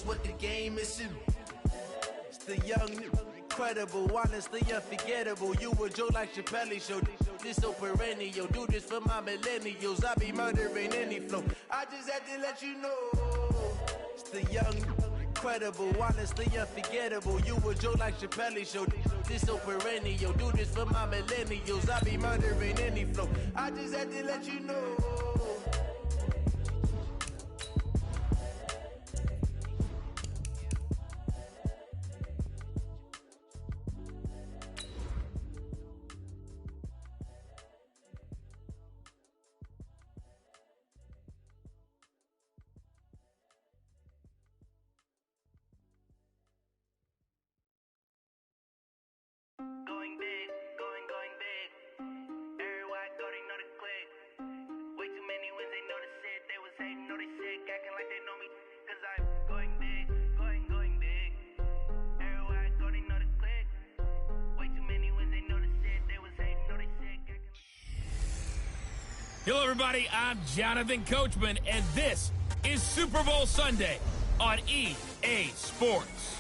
what the game is. It's the young, incredible, honestly unforgettable. You a joke like Chappelle Show. This so perennial. Do this for my millennials. I be murdering any flow. I just had to let you know. It's the young, incredible, honestly unforgettable. You a joke like Chappelle Show. This so perennial. Do this for my millennials. I be murdering any flow. I just had to let you know. Hello, everybody. I'm Jonathan Coachman, and this is Super Bowl Sunday on EA Sports.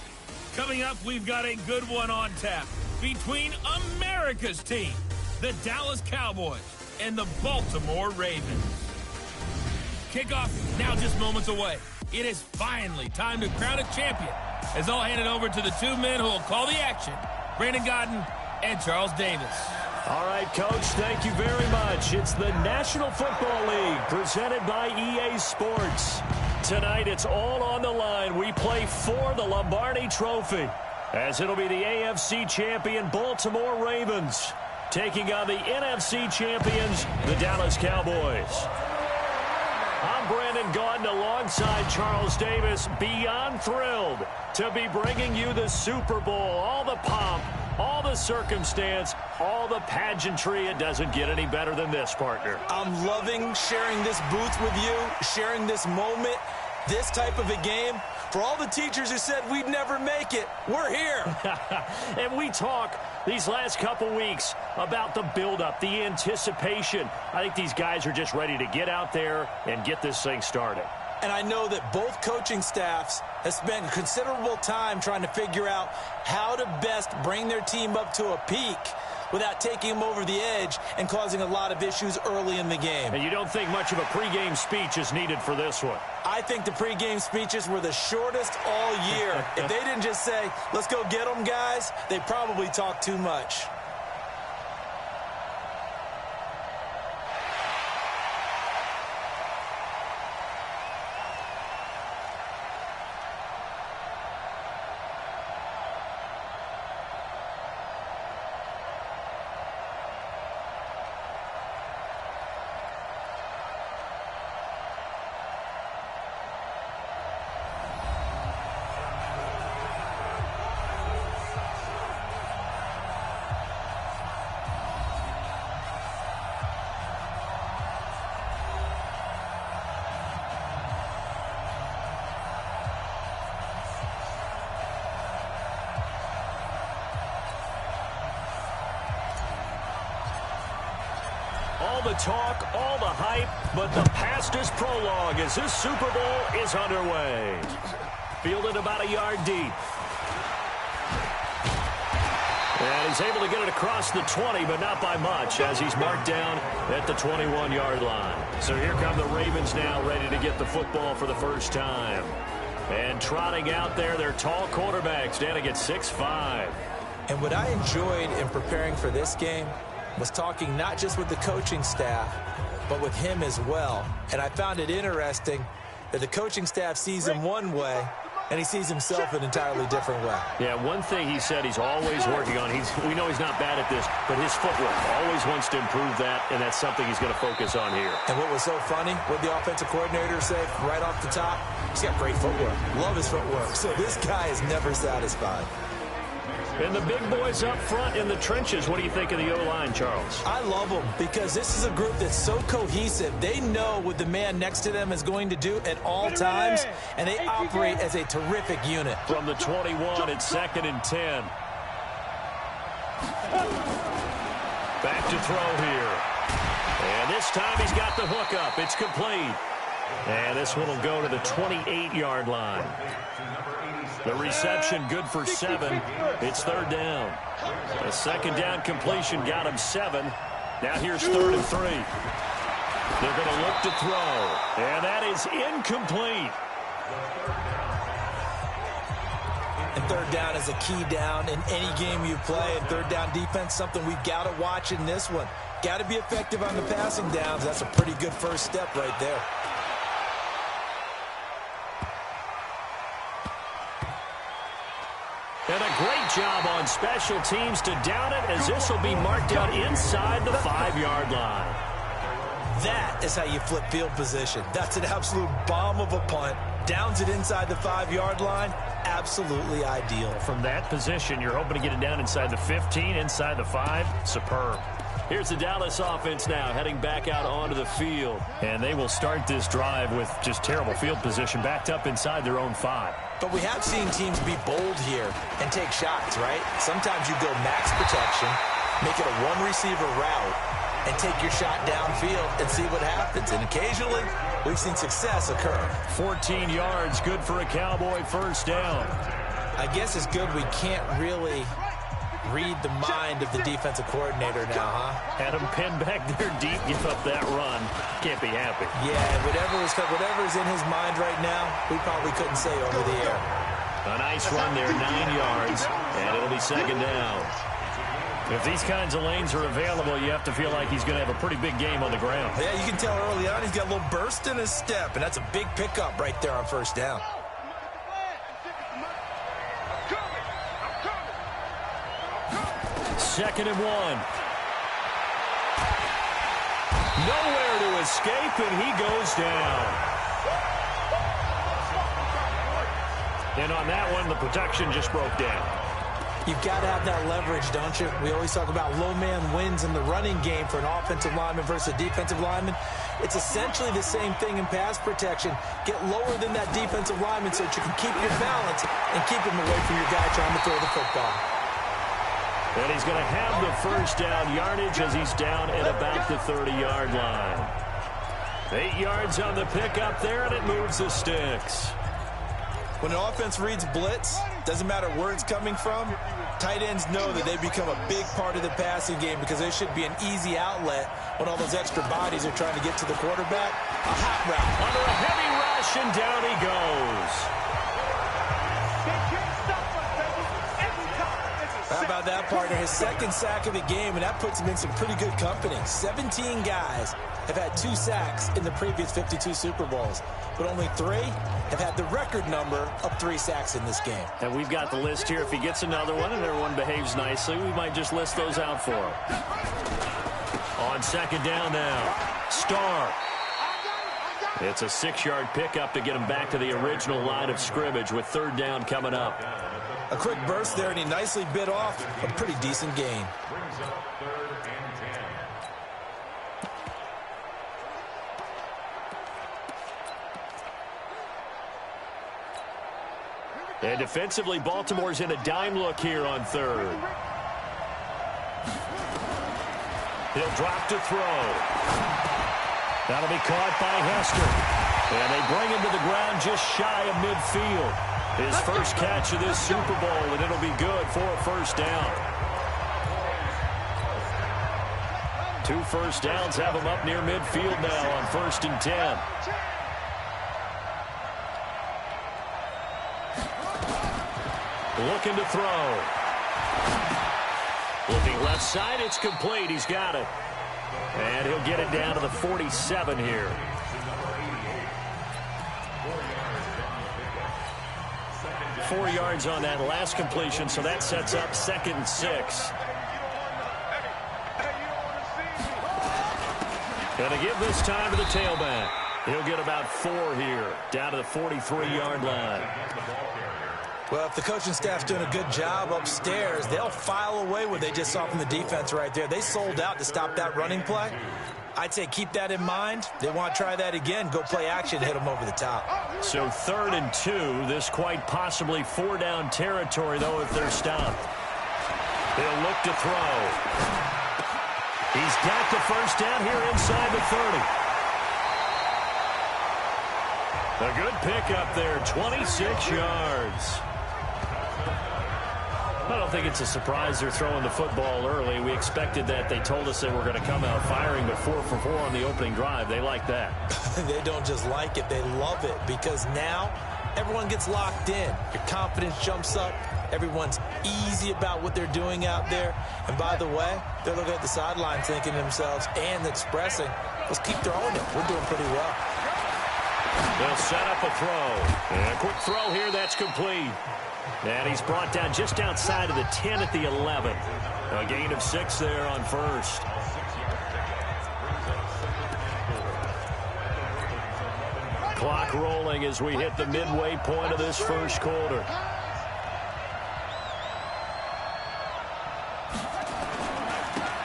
Coming up, we've got a good one on tap between America's team, the Dallas Cowboys, and the Baltimore Ravens. Kickoff now just moments away. It is finally time to crown a champion, as I'll hand it over to the two men who will call the action, Brandon Godden and Charles Davis. All right, Coach, thank you very much. It's the National Football League presented by EA Sports. Tonight, it's all on the line. We play for the Lombardi Trophy, as it'll be the AFC champion Baltimore Ravens taking on the NFC champions, the Dallas Cowboys. I'm Brandon Gaudin alongside Charles Davis, beyond thrilled to be bringing you the Super Bowl, all the pomp, all the circumstance, all the pageantry. It doesn't get any better than this, partner. I'm loving sharing this booth with you, sharing this moment, this type of a game. For all the teachers who said we'd never make it, we're here. And we talk these last couple weeks about the buildup, the anticipation. I think these guys are just ready to get out there and get this thing started. And I know that both coaching staffs have spent considerable time trying to figure out how to best bring their team up to a peak without taking them over the edge and causing a lot of issues early in the game. And you don't think much of a pregame speech is needed for this one? I think the pregame speeches were the shortest all year. If they didn't just say, let's go get them, guys, they probably talked too much. All the talk, all the hype, but the past is prologue as this Super Bowl is underway. Fielded about a yard deep. And he's able to get it across the 20, but not by much, as he's marked down at the 21-yard line. So here come the Ravens now, ready to get the football for the first time. And trotting out there, their tall quarterback standing at 6'5". And what I enjoyed in preparing for this game was talking not just with the coaching staff, but with him as well. And I found it interesting that the coaching staff sees him one way, and he sees himself an entirely different way. Yeah, one thing he said he's always working on, we know he's not bad at this, but his footwork, always wants to improve that, and that's something he's going to focus on here. And what was so funny, what the offensive coordinator said right off the top, he's got great footwork. Love his footwork. So this guy is never satisfied. And the big boys up front in the trenches, what do you think of the O-line, Charles? I love them because this is a group that's so cohesive. They know what the man next to them is going to do at all times, and they operate as a terrific unit. From the 21, it's 2nd and 10. Back to throw here. And this time he's got the hook up. It's complete. And this one will go to the 28-yard line. The reception good for 7. It's 3rd down. A 2nd down completion got him 7. Now here's 3rd and 3. They're going to look to throw. And that is incomplete. And 3rd down is a key down in any game you play. And 3rd down defense, something we've got to watch in this one. Got to be effective on the passing downs. That's a pretty good first step right there. And a great job on special teams to down it, as this will be marked out inside the 5-yard line. That is how you flip field position. That's an absolute bomb of a punt. Downs it inside the 5-yard line. Absolutely ideal. From that position, you're hoping to get it down inside the 15, inside the 5. Superb. Here's the Dallas offense now, heading back out onto the field. And they will start this drive with just terrible field position, backed up inside their own 5. But we have seen teams be bold here and take shots, right? Sometimes you go max protection, make it a one-receiver route, and take your shot downfield and see what happens. And occasionally, we've seen success occur. 14 yards, good for a Cowboy first down. I guess it's good we can't really read the mind of the defensive coordinator now, huh? Had him pinned back there deep, give up that run. Can't be happy. Yeah, whatever's in his mind right now, we probably couldn't say over the air. A nice run there, 9 yards, and it'll be 2nd down. If these kinds of lanes are available, you have to feel like he's going to have a pretty big game on the ground. Yeah, you can tell early on he's got a little burst in his step, and that's a big pickup right there on first down. Second and 1. Nowhere to escape, and he goes down. And on that one, the protection just broke down. You've got to have that leverage, don't you? We always talk about low man wins in the running game for an offensive lineman versus a defensive lineman. It's essentially the same thing in pass protection. Get lower than that defensive lineman so that you can keep your balance and keep him away from your guy trying to throw the football. And he's going to have the first down yardage as he's down at about the 30-yard line. 8 yards on the pickup there, and it moves the sticks. When an offense reads blitz, doesn't matter where it's coming from, tight ends know that they become a big part of the passing game because there should be an easy outlet when all those extra bodies are trying to get to the quarterback. A hot route. Under a heavy rush, and down he goes. How about that, partner? His 2nd sack of the game, and that puts him in some pretty good company. 17 guys have had 2 sacks in the previous 52 Super Bowls, but only 3 have had the record number of 3 sacks in this game. And we've got the list here. If he gets another one and everyone behaves nicely, we might just list those out for him. On 2nd down now, Starr. It's a 6-yard pickup to get him back to the original line of scrimmage with 3rd down coming up. A quick burst there, and he nicely bit off a pretty decent gain. And defensively, Baltimore's in a dime look here on 3rd. He'll drop to throw. That'll be caught by Hester. And they bring him to the ground just shy of midfield. His first catch of this Super Bowl, and it'll be good for a first down. 2 first downs have him up near midfield now on 1st and 10. Looking to throw. Looking left side, it's complete. He's got it. And he'll get it down to the 47 here. Four yards on that last completion, so that sets up 2nd and 6. Going to give this time to the tailback. He'll get about 4 here, down to the 43-yard line. Well, if the coaching staff's doing a good job upstairs, they'll file away what they just saw from the defense right there. They sold out to stop that running play. I'd say keep that in mind. They want to try that again. Go play action, hit them over the top. So 3rd and 2. This quite possibly 4-down territory, though, if they're stopped. They'll look to throw. He's got the first down here inside the 30. A good pickup there, 26 yards. don't think it's a surprise they're throwing the football early. We expected that. They told us they were going to come out firing, but 4 for 4 on the opening drive. They like that. They don't just like it. They love it because now everyone gets locked in. Your confidence jumps up. Everyone's easy about what they're doing out there. And by the way, they're looking at the sideline thinking to themselves and expressing, let's keep throwing it. We're doing pretty well. They'll set up a throw. And a quick throw here. That's complete. And he's brought down just outside of the 10 at the 11. A gain of 6 there on first. Clock rolling as we hit the midway point of this first quarter.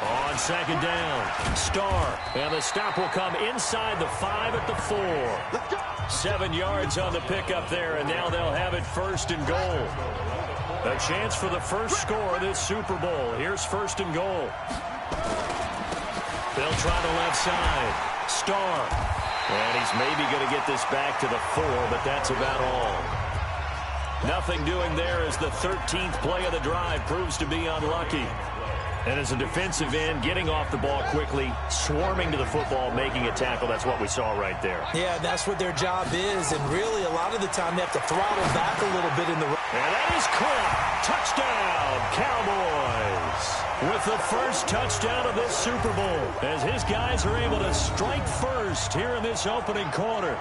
On second down, Starr. And the stop will come inside the 5 at the 4. 7 yards on the pickup there, and now they'll have it first and goal. A chance for the first score of this Super Bowl. Here's first and goal. They'll try the left side. Starr. And he's maybe going to get this back to the 4, but that's about all. Nothing doing there as the 13th play of the drive proves to be unlucky. And as a defensive end, getting off the ball quickly, swarming to the football, making a tackle, that's what we saw right there. Yeah, that's what their job is, and really a lot of the time they have to throttle back a little bit in the... And that is caught. Touchdown, Cowboys. With the first touchdown of this Super Bowl, as his guys are able to strike first here in this opening quarter.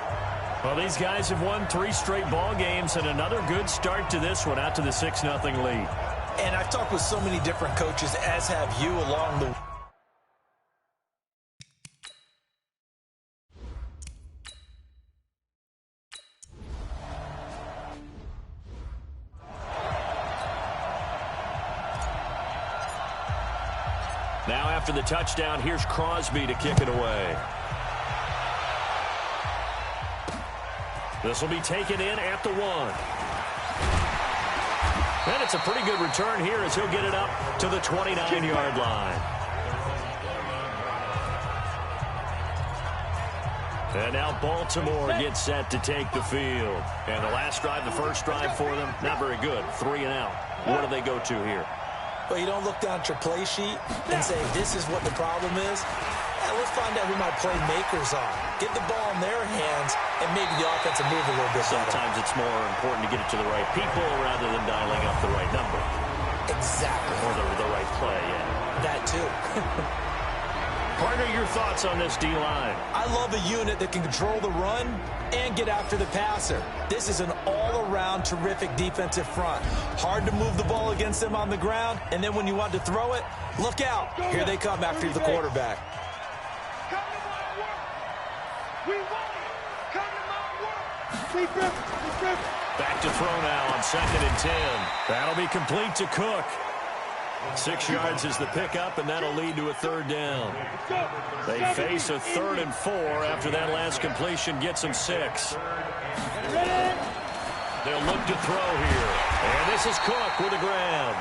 Well, these guys have won 3 straight ball games, and another good start to this one, out to the 6-0 lead. And I've talked with so many different coaches, as have you, along the... Now after the touchdown, here's Crosby to kick it away. This will be taken in at the 1. And it's a pretty good return here as he'll get it up to the 29-yard line. And now Baltimore gets set to take the field. And the last drive, the first drive for them, not very good. 3 and out. What do they go to here? Well, you don't look down at your play sheet and say, this is what the problem is. Let's find out who my playmakers are. Get the ball in their hands and maybe the offense will move a little bit better. Sometimes it's more important to get it to the right people rather than dialing up the right number. Exactly. Or the right play, yeah. That too. Partner, your thoughts on this D-line? I love a unit that can control the run and get after the passer. This is an all-around terrific defensive front. Hard to move the ball against them on the ground, and then when you want to throw it, look out. Here they come after the quarterback. Back to throw now on 2nd and 10. That'll be complete to Cook. 6 yards is the pickup, and that'll lead to a 3rd down. They face a 3rd and 4 after that last completion gets them 6. They'll look to throw here. And this is Cook with a grab.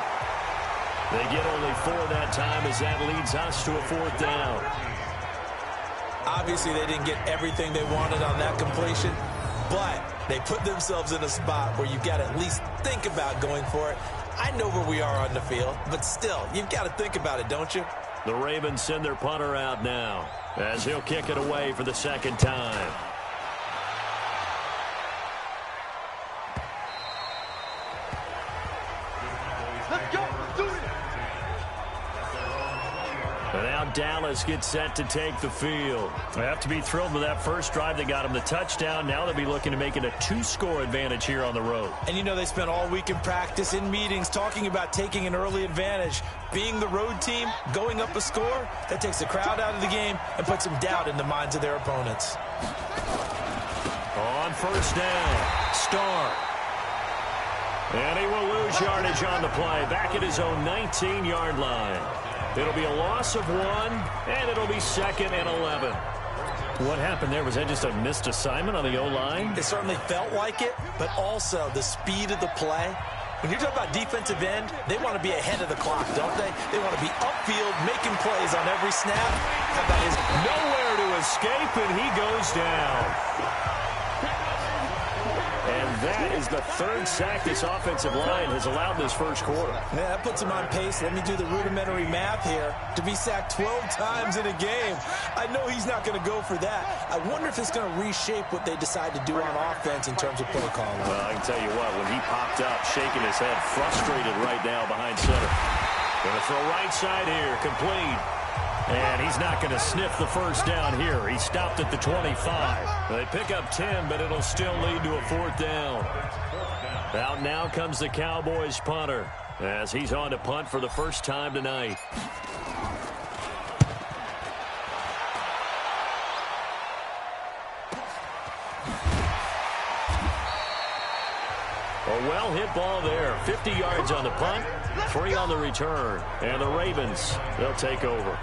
They get only 4 that time as that leads us to a 4th down. Obviously, they didn't get everything they wanted on that completion, but they put themselves in a spot where you've got to at least think about going for it. I know where we are on the field, but still, you've got to think about it, don't you? The Ravens send their punter out now as he'll kick it away for the 2nd time. Let's go. Let's do it. And now Dallas gets set to take the field. They have to be thrilled with that first drive. They got him the touchdown. Now they'll be looking to make it a 2-score advantage here on the road. And you know they spent all week in practice, in meetings, talking about taking an early advantage. Being the road team, going up a score, that takes the crowd out of the game and puts some doubt in the minds of their opponents. On first down, Starr. And he will lose yardage on the play. Back at his own 19-yard line. It'll be a loss of 1, and it'll be 2nd and 11. What happened there? Was that just a missed assignment on the O-line? It certainly felt like it, but also the speed of the play. When you're talking about defensive end, they want to be ahead of the clock, don't they? They want to be upfield, making plays on every snap. How about his... Nowhere to escape, and he goes down. And that is the third sack this offensive line has allowed this first quarter. Yeah, that puts him on pace. Let me do the rudimentary math here. To be sacked 12 times in a game, I know he's not going to go for that. I wonder if it's going to reshape what they decide to do on offense in terms of play calling. Well, I can tell you what, when he popped up, shaking his head, frustrated right now behind center. Going to throw right side here, complete. And he's not going to sniff the first down here. He stopped at the 25. They pick up 10, but it'll still lead to a fourth down. Out now comes the Cowboys punter as he's on to punt for the first time tonight. A well-hit ball there. 50 yards on the punt, 3 on the return. And the Ravens, they'll take over.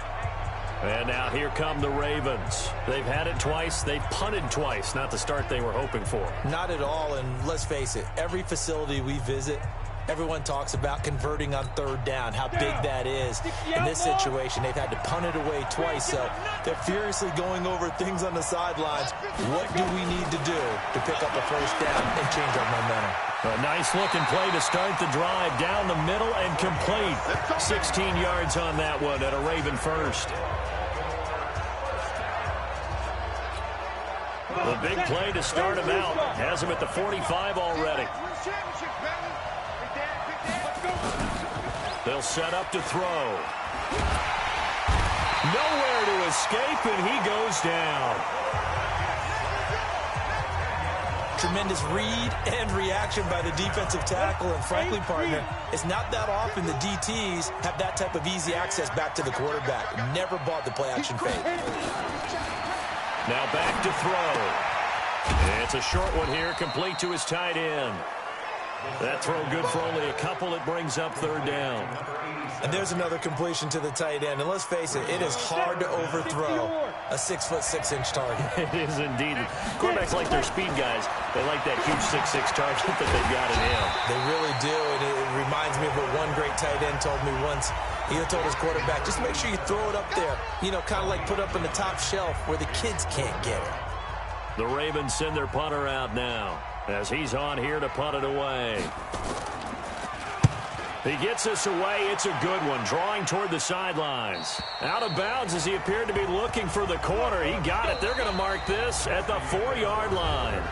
And now here come the Ravens. They've had it twice. They've punted twice. Not the start they were hoping for. Not at all, and let's face it, every facility we visit, everyone talks about converting on third down, how big that is. In this situation, they've had to punt it away twice, so they're furiously going over things on the sidelines. What do we need to do to pick up a first down and change our momentum? A nice-looking play to start the drive. Down the middle and complete. 16 yards on that one at a Raven first. The big play to start him out. Has him at the 45 already. They'll set up to throw. Nowhere to escape, and he goes down. Tremendous read and reaction by the defensive tackle, and frankly, partner, it's not that often the DTs have that type of easy access back to the quarterback. Never bought the play-action fake. Now back to throw. It's a short one here, complete to his tight end. That throw good for only a couple. It brings up third down. And there's another completion to the tight end. And let's face it, it is hard to overthrow a 6'6" target. It is indeed. Quarterbacks like their speed guys. They like that huge 6'6" target that they've got in him. They really do. And it reminds me of what one great tight end told me once. He told his quarterback, just make sure you throw it up there. You know, kind of like put up in the top shelf where the kids can't get it. The Ravens send their punter out now as he's on here to punt it away. He gets this away. It's a good one. Drawing toward the sidelines. Out of bounds as he appeared to be looking for the corner. He got it. They're going to mark this at the 4-yard line.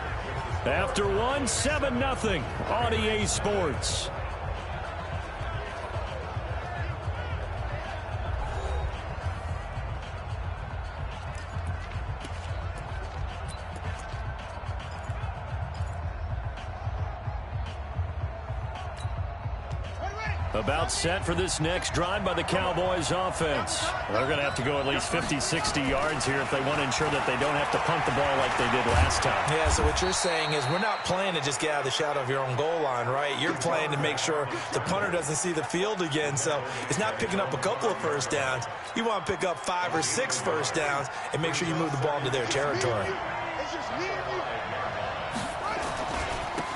After one, 7-0 on EA Sports. About set for this next drive by the Cowboys offense. They're going to have to go at least 50, 60 yards here if they want to ensure that they don't have to punt the ball like they did last time. Yeah, so what you're saying is we're not playing to just get out of the shadow of your own goal line, right? You're playing to make sure the punter doesn't see the field again. So it's not picking up a couple of first downs. You want to pick up 5 or 6 first downs and make sure you move the ball into their territory.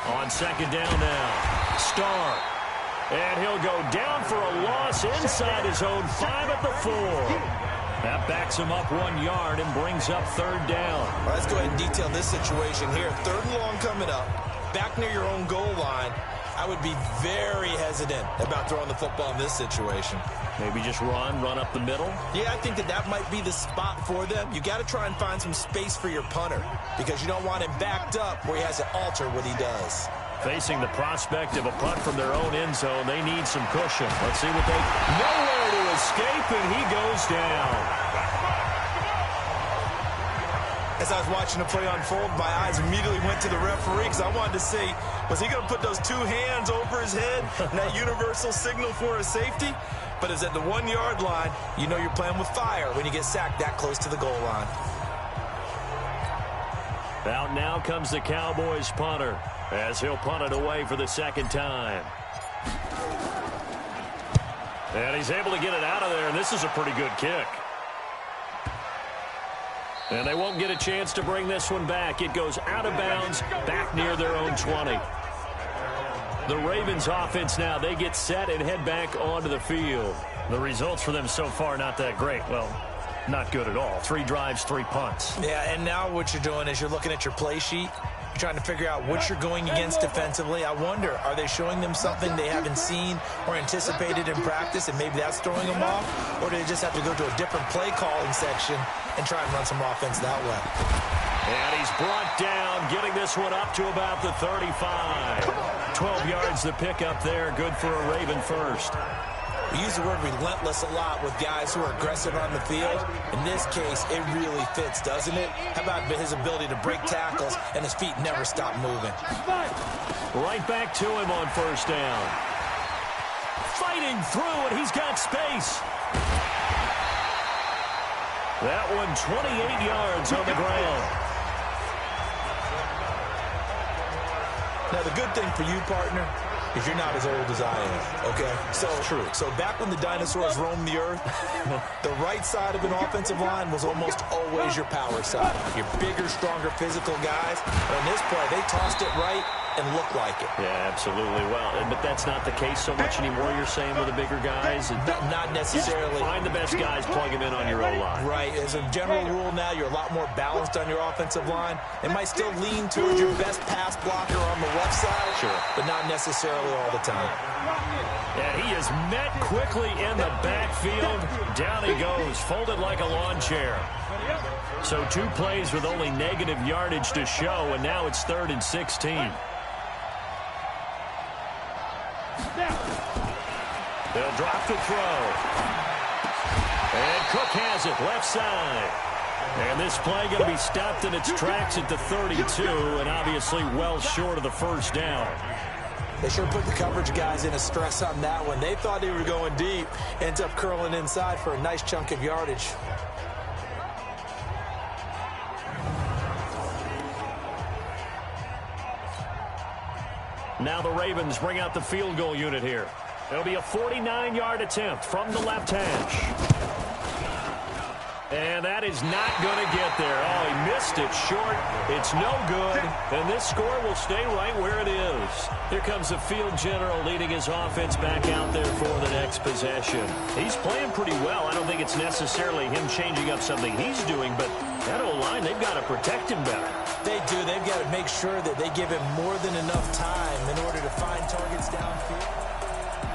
On second down now, Starr. And he'll go down for a loss inside his own 5 at the 4. That backs him up 1 yard and brings up third down. All right, let's go ahead and detail this situation here. 3rd and long coming up, back near your own goal line. I would be very hesitant about throwing the football in this situation. Maybe just run up the middle? Yeah, I think that might be the spot for them. You got to try and find some space for your punter because you don't want him backed up where he has to alter what he does. Facing the prospect of a punt from their own end zone, they need some cushion. Let's see what they... Nowhere to escape, and he goes down. As I was watching the play unfold, my eyes immediately went to the referee because I wanted to see, was he going to put those 2 hands over his head and that universal signal for a safety? But it's at the 1-yard line. You know you're playing with fire when you get sacked that close to the goal line. Out now comes the Cowboys punter as he'll punt it away for the second time. And he's able to get it out of there, and this is a pretty good kick. And they won't get a chance to bring this one back. It goes out of bounds, back near their own 20. The Ravens offense now, they get set and head back onto the field. The results for them so far not that great. Well, not good at all. 3 drives, 3 punts. Yeah, and now what you're doing is you're looking at your play sheet. You're trying to figure out what you're going against defensively. I wonder, are they showing them something they haven't seen or anticipated in practice, and maybe that's throwing them off? Or do they just have to go to a different play calling section and try and run some offense that way? And he's brought down, getting this one up to about the 35. 12 yards the pick up there. Good for a Raven first. We use the word relentless a lot with guys who are aggressive on the field. In this case, it really fits, doesn't it? How about his ability to break tackles and his feet never stop moving? Right back to him on first down. Fighting through, and he's got space. That one 28 yards on the ground. Now, the good thing for you, partner, is you're not as old as I am, okay? So, true. So back when the dinosaurs roamed the earth, the right side of an offensive line was almost always your power side. Your bigger, stronger, physical guys. But in this play, they tossed it right and looked like it. Yeah, absolutely. Well, but that's not the case so much anymore, you're saying, with the bigger guys? Not necessarily. Find the best guys, plug them in on your O-line. Right. As a general rule now, you're a lot more balanced on your offensive line. It might still lean towards your best pass blocker on the left side, sure, but not necessarily all the time. And he is met quickly in the backfield. Down he goes, folded like a lawn chair. So 2 plays with only negative yardage to show, and now it's 3rd and 16. They'll drop the throw. And Cook has it, left side. And this play going to be stopped in its tracks at the 32, and obviously well short of the first down. They sure put the coverage guys in a stress on that one. They thought they were going deep. Ends up curling inside for a nice chunk of yardage. Now the Ravens bring out the field goal unit here. It'll be a 49-yard attempt from the left hash. And that is not going to get there. Oh, he missed it short. It's no good. And this score will stay right where it is. Here comes the field general leading his offense back out there for the next possession. He's playing pretty well. I don't think it's necessarily him changing up something he's doing, but that O-line, they've got to protect him better. They do. They've got to make sure that they give him more than enough time in order to find targets downfield.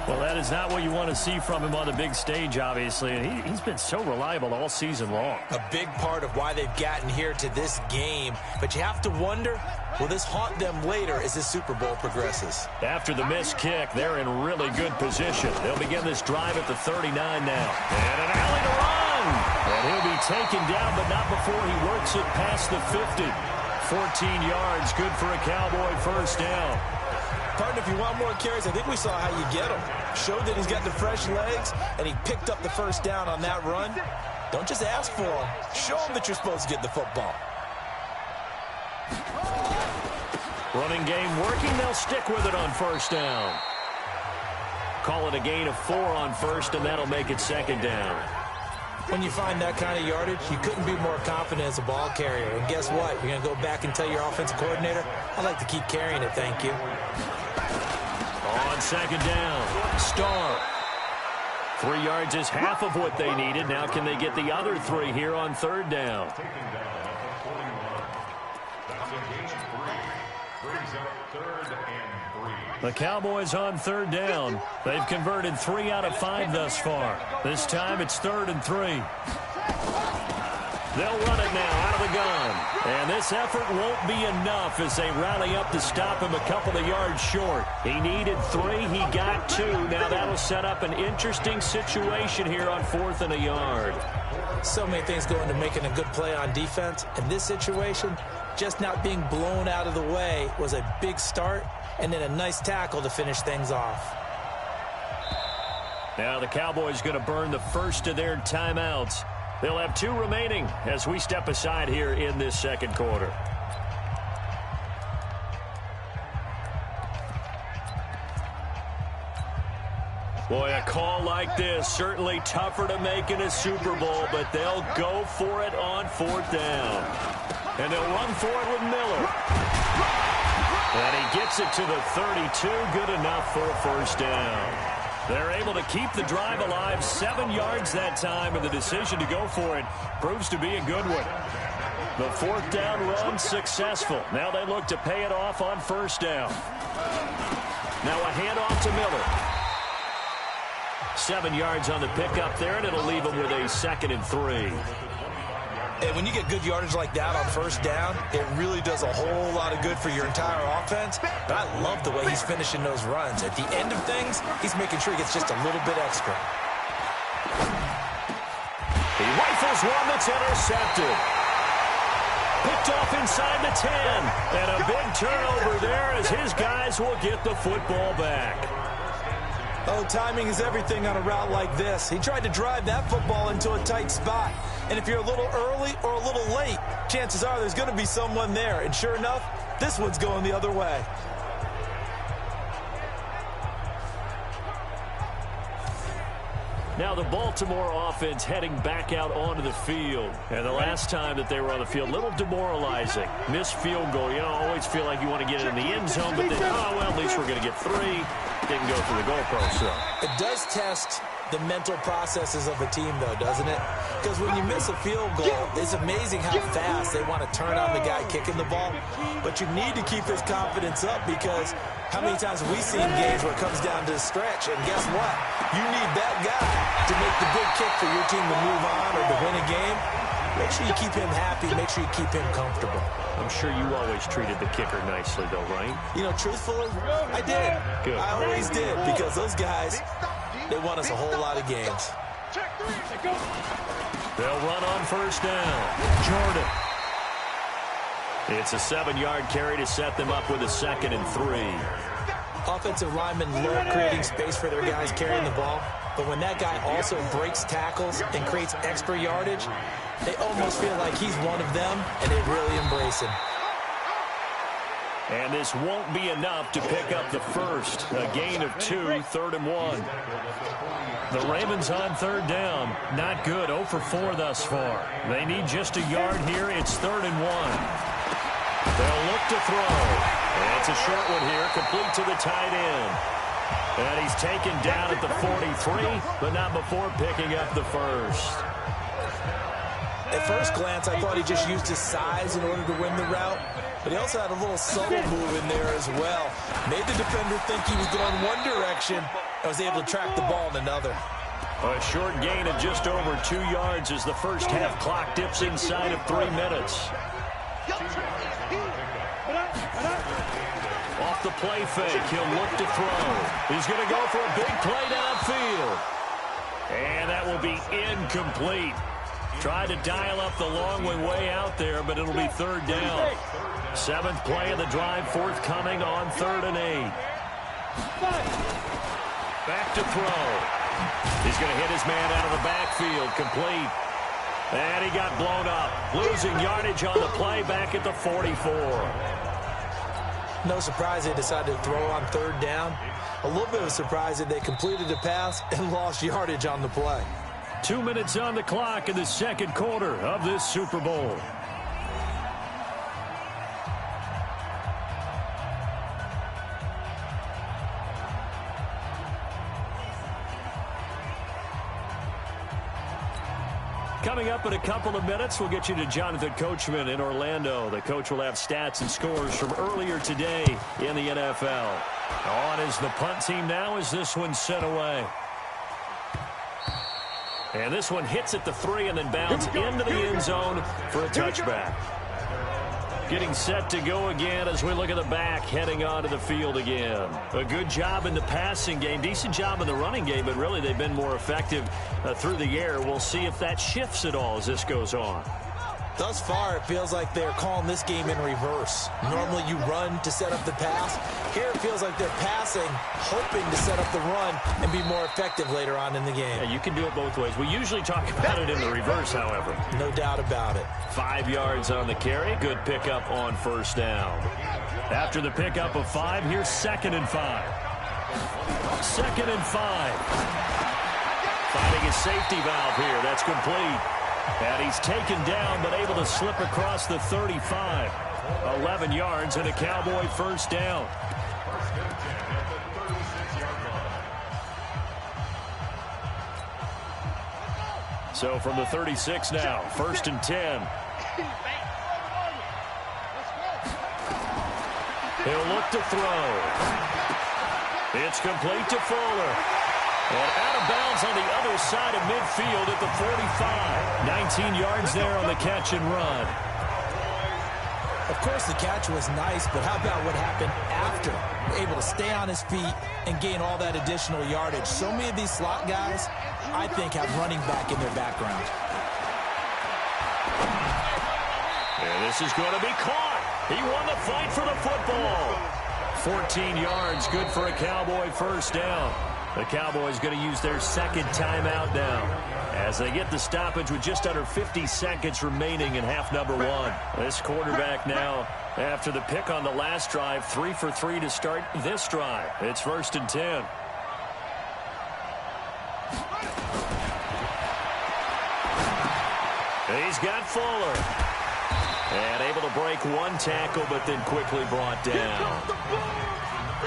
Well, that is not what you want to see from him on the big stage, obviously. And he's been so reliable all season long. A big part of why they've gotten here to this game. But you have to wonder, will this haunt them later as the Super Bowl progresses? After the missed kick, they're in really good position. They'll begin this drive at the 39 now. And an alley to run. And he'll be taken down, but not before he works it past the 50. 14 yards, good for a Cowboy first down. Partner, if you want more carries, I think we saw how you get them. Showed that he's got the fresh legs, and he picked up the first down on that run. Don't just ask for them. Show them that you're supposed to get the football. Running game working. They'll stick with it on first down. Call it a gain of 4 on first, and that'll make it second down. When you find that kind of yardage, you couldn't be more confident as a ball carrier. And guess what? You're going to go back and tell your offensive coordinator, I'd like to keep carrying it, thank you. On second down, Starr. 3 yards is half of what they needed. Now can they get the other 3 here on third down? The Cowboys on third down. They've converted 3 out of 5 thus far. This time it's 3rd and 3. They'll run it now out of the gun. And this effort won't be enough as they rally up to stop him a couple of yards short. He needed 3. He got 2. Now that'll set up an interesting situation here on 4th and a yard. So many things go into making a good play on defense. In this situation, just not being blown out of the way was a big start, and then a nice tackle to finish things off. Now the Cowboys going to burn the first of their timeouts. They'll have 2 remaining as we step aside here in this second quarter. Boy, a call like this, certainly tougher to make in a Super Bowl, but they'll go for it on 4th down. And they'll run for it with Miller. And he gets it to the 32, good enough for a first down. They're able to keep the drive alive, 7 yards that time, and the decision to go for it proves to be a good one. The fourth down run successful. Now they look to pay it off on first down. Now a handoff to Miller. 7 yards on the pickup there, and it'll leave him with a 2nd and 3. And when you get good yardage like that on first down, it really does a whole lot of good for your entire offense. But I love the way he's finishing those runs. At the end of things, he's making sure he gets just a little bit extra. He rifles one that's intercepted. Picked off inside the 10. And a big turnover there as his guys will get the football back. Oh, timing is everything on a route like this. He tried to drive that football into a tight spot. And if you're a little early or a little late, chances are there's going to be someone there. And sure enough, this one's going the other way. Now the Baltimore offense heading back out onto the field. And the last time that they were on the field, a little demoralizing. Missed field goal. You know, always feel like you want to get it in the end zone, but then, oh, well, at least we're going to get 3. Didn't go through the goalpost, so. It does test the mental processes of a team, though, doesn't it? Because when you miss a field goal, it's amazing how fast they want to turn on the guy kicking the ball. But you need to keep his confidence up, because how many times have we seen games where it comes down to the stretch, and guess what? You need that guy to make the big kick for your team to move on or to win a game. Make sure you keep him happy. Make sure you keep him comfortable. I'm sure you always treated the kicker nicely, though, right? You know, truthfully, I did. Good. I always did, because those guys, they won us a whole lot of games. They'll run on first down. Jordan. It's a 7-yard carry to set them up with a 2nd and 3. Offensive linemen love creating space for their guys carrying the ball, but when that guy also breaks tackles and creates extra yardage, they almost feel like he's one of them, and they really embrace him. And this won't be enough to pick up the first. A gain of 2, 3rd and 1. The Ravens on 3rd down. Not good, 0 for 4 thus far. They need just a yard here. It's 3rd and 1. They'll look to throw. And it's a short one here, complete to the tight end. And he's taken down at the 43, but not before picking up the first. At first glance, I thought he just used his size in order to win the route, but he also had a little subtle move in there as well. Made the defender think he was going one direction and was able to track the ball in another. A short gain of just over 2 yards as the first half clock dips inside of 3 minutes. Off the play fake, he'll look to throw. He's going to go for a big play downfield. And that will be incomplete. Tried to dial up the long way out there, but it'll be 3rd down. 7th play of the drive forthcoming on 3rd and 8. Back to throw. He's going to hit his man out of the backfield, complete. And he got blown up. Losing yardage on the play back at the 44. No surprise they decided to throw on 3rd down. A little bit of a surprise that they completed the pass and lost yardage on the play. 2 minutes on the clock in the 2nd quarter of this Super Bowl. Coming up in a couple of minutes, we'll get you to Jonathan Coachman in Orlando. The coach will have stats and scores from earlier today in the NFL. On is the punt team now as this one's sent away. And this one hits at the 3 and then bounds into the end zone for a touchback. Getting set to go again as we look at the back, heading onto the field again. A good job in the passing game, decent job in the running game, but really they've been more effective through the air. We'll see if that shifts at all as this goes on. Thus far, it feels like they're calling this game in reverse. Normally you run to set up the pass. Here it feels like they're passing, hoping to set up the run and be more effective later on in the game. Yeah, you can do it both ways. We usually talk about it in the reverse, however. No doubt about it. 5 yards on the carry. Good pickup on first down. After the pickup of 5, here's 2nd and 5. 2nd and 5. Finding a safety valve here. That's complete. And he's taken down, but able to slip across the 35. 11 yards and a Cowboy first down. So from the 36 now, 1st and 10. He'll look to throw. It's complete to Fuller. And out of bounds on the other side of midfield at the 45. 19 yards there on the catch and run. Of course, the catch was nice, but how about what happened after? Able to stay on his feet and gain all that additional yardage. So many of these slot guys, I think, have running back in their background. And this is going to be caught. He won the fight for the football. 14 yards, good for a Cowboy first down. The Cowboys going to use their second timeout now as they get the stoppage with just under 50 seconds remaining in half number one. This quarterback now, after the pick on the last drive, 3 for 3 to start this drive. It's 1st and 10. He's got Fuller. And able to break one tackle, but then quickly brought down.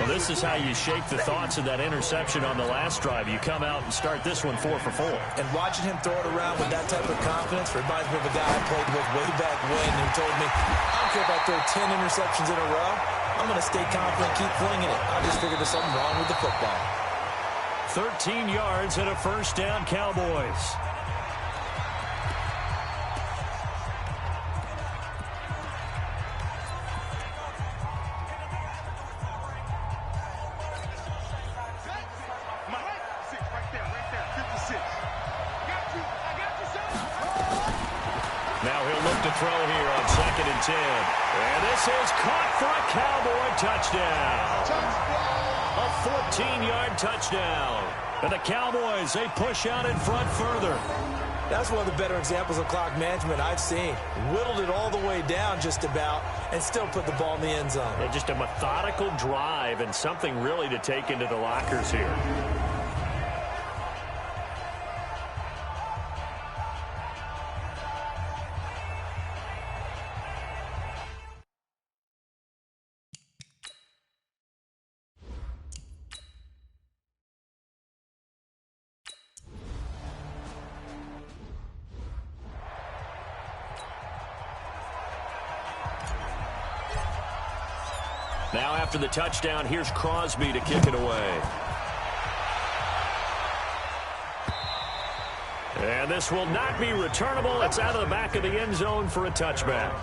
Well, this is how you shake the thoughts of that interception on the last drive. You come out and start this one 4 for 4. And watching him throw it around with that type of confidence reminds me of a guy I played with way back when who told me, I don't care if I throw 10 interceptions in a row. I'm going to stay confident, keep flinging it. I just figured there's something wrong with the football. 13 yards and a first down, Cowboys. Now he'll look to throw here on 2nd and 10. And this is caught for a Cowboy touchdown. A 14-yard touchdown. And the Cowboys, they push out in front further. That's one of the better examples of clock management I've seen. Whittled it all the way down just about and still put the ball in the end zone. Yeah, just a methodical drive and something really to take into the lockers here. Now after the touchdown, here's Crosby to kick it away. And this will not be returnable. It's out of the back of the end zone for a touchback.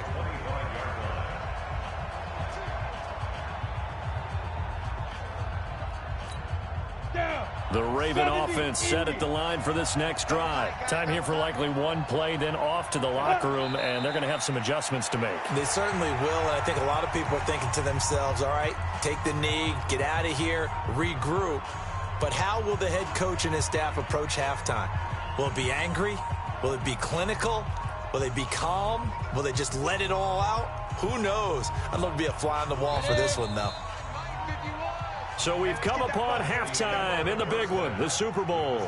The Raven offense set at the line for this next drive. Time here for likely one play, then off to the locker room, and they're going to have some adjustments to make. They certainly will, and I think a lot of people are thinking to themselves, all right, take the knee, get out of here, regroup. But how will the head coach and his staff approach halftime? Will it be angry? Will it be clinical? Will they be calm? Will they just let it all out? Who knows? I'd love to be a fly on the wall for this one, though. So we've come upon halftime in the big one, the Super Bowl,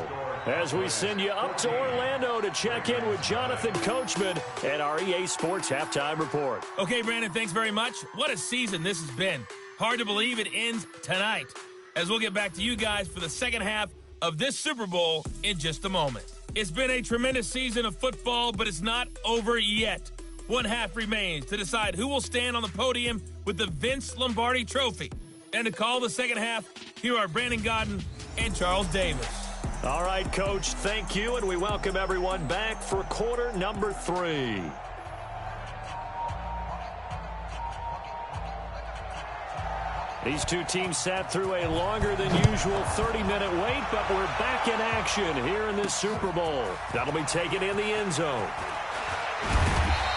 as we send you up to Orlando to check in with Jonathan Coachman and our EA Sports Halftime Report. Okay, Brandon, thanks very much. What a season this has been. Hard to believe it ends tonight, as we'll get back to you guys for the second half of this Super Bowl in just a moment. It's been a tremendous season of football, but it's not over yet. One half remains to decide who will stand on the podium with the Vince Lombardi Trophy. And to call the second half, here are Brandon Godden and Charles Davis. All right, Coach, thank you, and we welcome everyone back for quarter number 3. These two teams sat through a longer than usual 30-minute wait, but we're back in action here in this Super Bowl. That'll be taken in the end zone.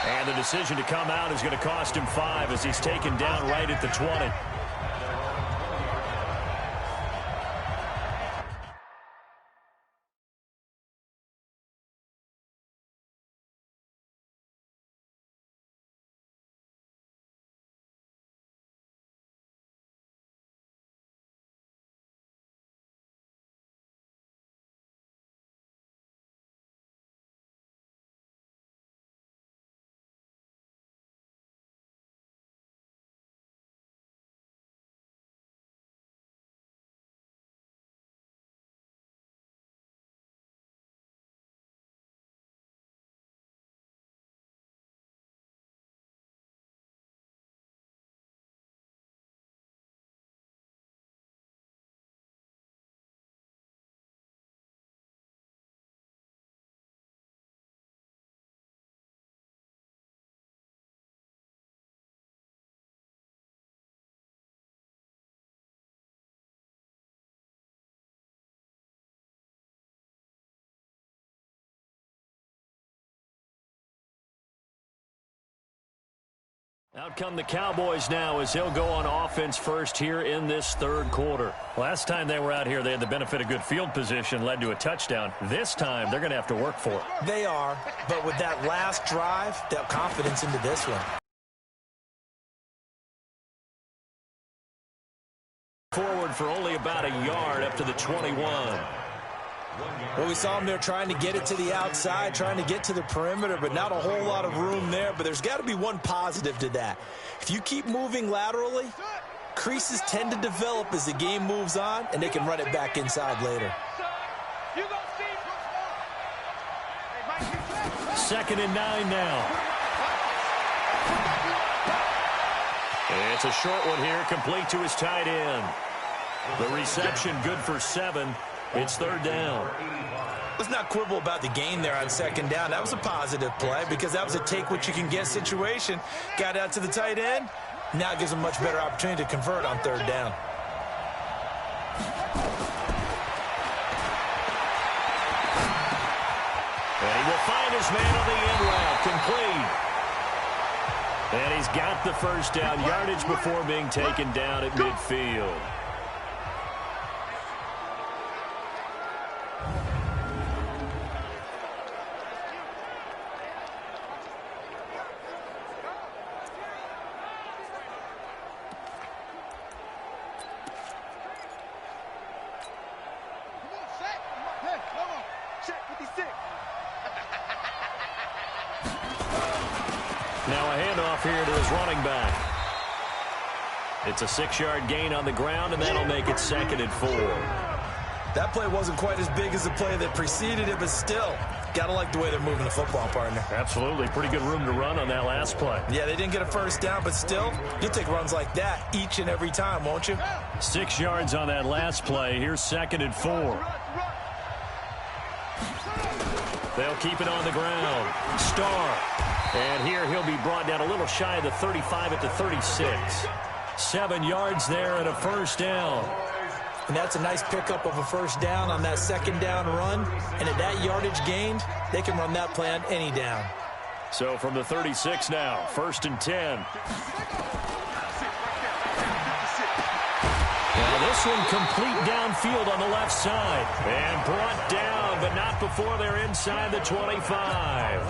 And the decision to come out is going to cost him 5 as he's taken down right at the 20. Out come the Cowboys now as he'll go on offense first here in this third quarter. Last time they were out here, they had the benefit of good field position, led to a touchdown. This time, they're going to have to work for it. They are, but with that last drive, they'll have confidence into this one. Forward for only about a yard up to the 21. Well, we saw them there trying to get it to the outside, trying to get to the perimeter, but not a whole lot of room there. But there's got to be one positive to that. If you keep moving laterally, creases tend to develop as the game moves on, and they can run it back inside later. 2nd and 9 now. It's a short one here, complete to his tight end. The reception good for 7. It's 3rd down. Let's not quibble about the gain there on 2nd down. That was a positive play because that was a take-what-you-can-get situation. Got out to the tight end. Now it gives him a much better opportunity to convert on 3rd down. And he will find his man on the end route. Complete. And he's got the first down. Yardage before being taken down at midfield. Now a handoff here to his running back. It's a 6-yard gain on the ground, and that'll make it 2nd and 4. That play wasn't quite as big as the play that preceded it, but still, got to like the way they're moving the football, partner. Absolutely. Pretty good room to run on that last play. Yeah, they didn't get a first down, but still, you'll take runs like that each and every time, won't you? 6 yards on that last play. Here's 2nd and 4. They'll keep it on the ground. Starr. And here he'll be brought down a little shy of the 35 at the 36. 7 yards there and a first down. And that's a nice pickup of a first down on that 2nd down run. And at that yardage gained, they can run that play on any down. So from the 36 now, 1st and 10. Now this one complete downfield on the left side. And brought down, but not before they're inside the 25.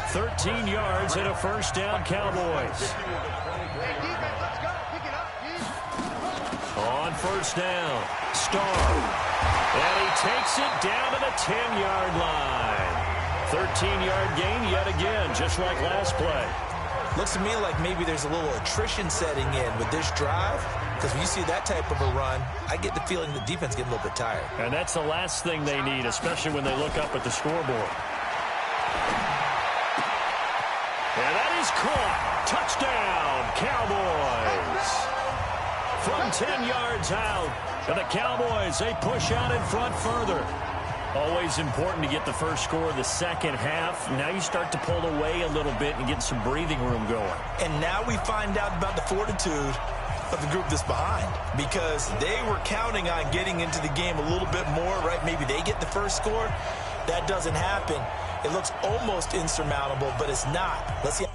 13 yards and a first down, Cowboys. On first down, Starr. And he takes it down to the 10-yard line. 13-yard gain yet again, just like last play. Looks to me like maybe there's a little attrition setting in with this drive, because when you see that type of a run, I get the feeling the defense getting a little bit tired. And that's the last thing they need, especially when they look up at the scoreboard. And that is caught. Touchdown, Cowboys. From 10 yards out, and the Cowboys, they push out in front further. Always important to get the first score of the second half. Now you start to pull away a little bit and get some breathing room going. And now we find out about the fortitude of the group that's behind, because they were counting on getting into the game a little bit more, right? Maybe they get the first score. That doesn't happen. It looks almost insurmountable, but it's not. Let's see.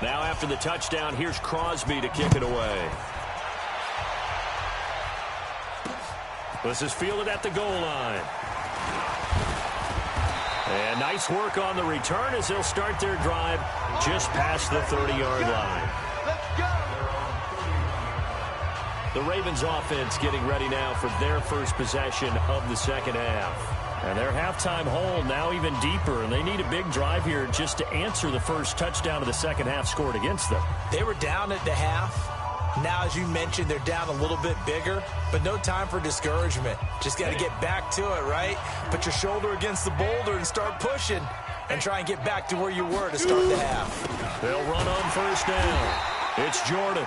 Now after the touchdown, here's Crosby to kick it away. This is fielded at the goal line. And nice work on the return as they'll start their drive just past the 30-yard line. The Ravens offense getting ready now for their first possession of the second half. And their halftime hole now even deeper, and they need a big drive here just to answer the first touchdown of the second half scored against them. They were down at the half. Now, as you mentioned, they're down a little bit bigger, but no time for discouragement. Just got to get back to it, right? Put your shoulder against the boulder and start pushing and try and get back to where you were to start the half. They'll run on first down. It's Jordan.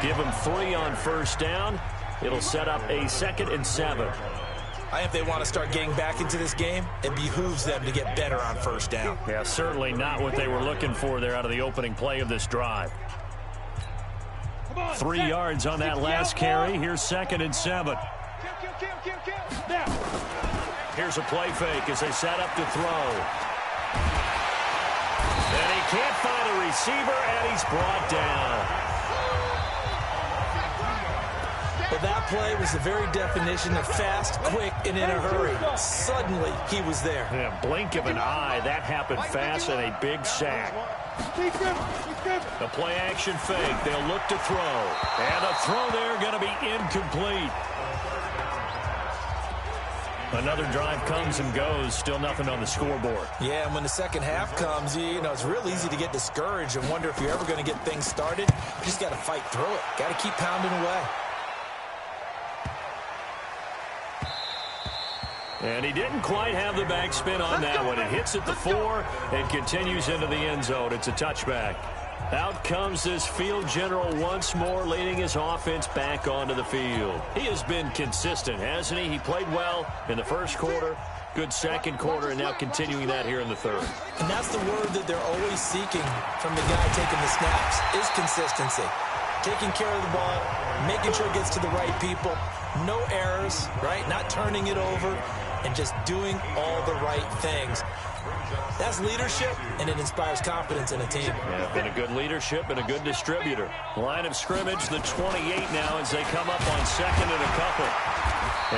Give him 3 on first down. It'll set up a 2nd and 7. I think if they want to start getting back into this game, it behooves them to get better on first down. Yeah, certainly not what they were looking for there out of the opening play of this drive. 3 yards on that last carry. Here's 2nd and 7. Here's a play fake as they set up to throw. And he can't find a receiver, and he's brought down. Well, that play was the very definition of fast, quick, and in a hurry. Suddenly, he was there. Yeah, blink of an eye. That happened fast and a big sack. The play action fake. They'll look to throw. And the throw there going to be incomplete. Another drive comes and goes. Still nothing on the scoreboard. Yeah, and when the second half comes, you know, it's real easy to get discouraged and wonder if you're ever going to get things started. You just got to fight through it. Got to keep pounding away. And he didn't quite have the backspin on that one. It hits at the 4 and continues into the end zone. It's a touchback. Out comes this field general once more, leading his offense back onto the field. He has been consistent, hasn't he? He played well in the first quarter, good second quarter, and now continuing that here in the third. And that's the word that they're always seeking from the guy taking the snaps, is consistency. Taking care of the ball, making sure it gets to the right people, no errors, right? Not turning it over, and just doing all the right things. That's leadership, and it inspires confidence in a team. Yeah, been a good leadership and a good distributor. Line of scrimmage, the 28 now as they come up on 2nd and a couple.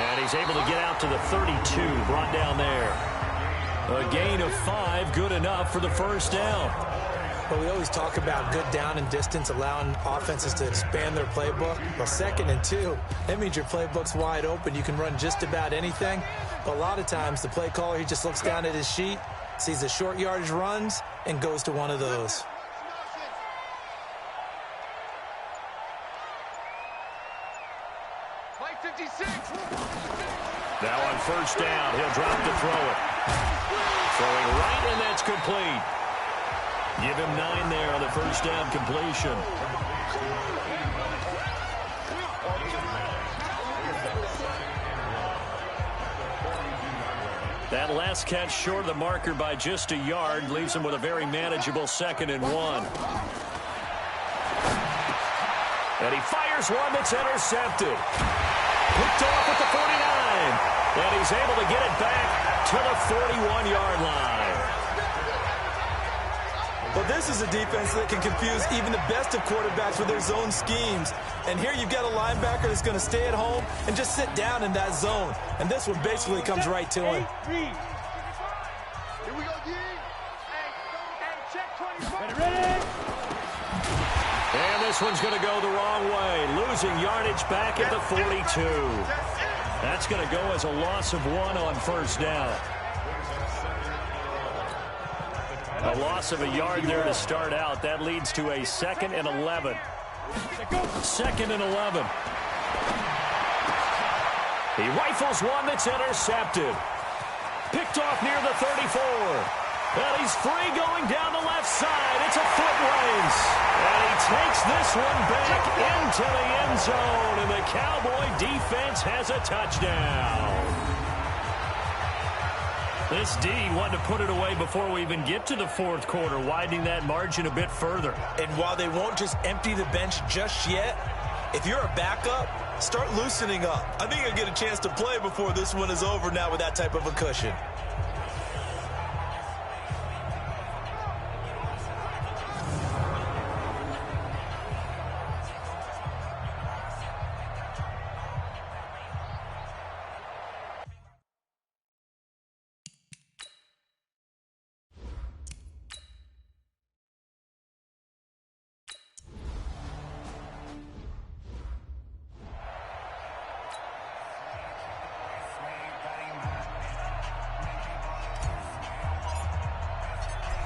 And he's able to get out to the 32, brought down there. A gain of 5, good enough for the first down. Well, we always talk about good down and distance, allowing offenses to expand their playbook. Well, 2nd and 2, that means your playbook's wide open. You can run just about anything. But a lot of times, the play caller, he just looks down at his sheet, sees the short yardage runs, and goes to one of those. Now on first down, he'll drop to throw it. Throwing right, and that's complete. Give him 9 there on the first down completion. That last catch short of the marker by just a yard leaves him with a very manageable 2nd and 1. And he fires one that's intercepted. Picked off at the 49. And he's able to get it back to the 41-yard line. Well, this is a defense that can confuse even the best of quarterbacks with their zone schemes. And here you've got a linebacker that's going to stay at home and just sit down in that zone. And this one basically comes right to him. Here we go, D. And check 25. And this one's going to go the wrong way, losing yardage back at the 42. That's going to go as a loss of 1 on first down. A loss of a yard there to start out. That leads to a 2nd and 11. 2nd and 11. He rifles one that's intercepted. Picked off near the 34. And he's free going down the left side. It's a foot race. And he takes this one back into the end zone. And the Cowboy defense has a touchdown. This D wanted to put it away before we even get to the fourth quarter, widening that margin a bit further. And while they won't just empty the bench just yet, if you're a backup, start loosening up. I think you'll get a chance to play before this one is over now with that type of a cushion.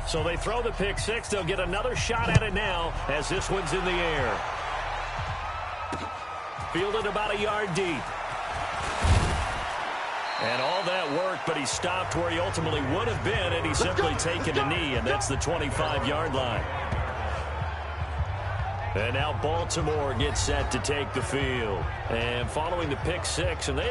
So they throw the pick six. They'll get another shot at it now as this one's in the air. Fielded about a yard deep. And all that work, but he stopped where he ultimately would have been, and he's simply taken a knee, and that's the 25-yard line. And now Baltimore gets set to take the field. And following the pick six, and they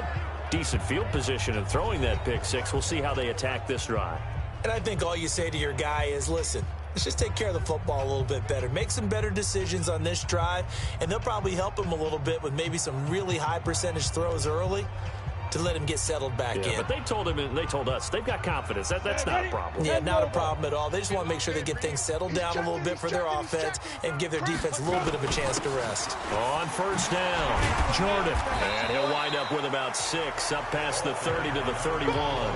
decent field position and throwing that pick six. We'll see how they attack this drive. And I think all you say to your guy is, listen, let's just take care of the football a little bit better. Make some better decisions on this drive, and they'll probably help him a little bit with maybe some really high percentage throws early to let him get settled back in. But they told him and they told us they've got confidence. That's not a problem. Yeah, not a problem at all. They just want to make sure they get things settled down a little bit for their offense and give their defense a little bit of a chance to rest. On first down, Jordan. And he'll wind up with about 6 up past the 30 to the 31.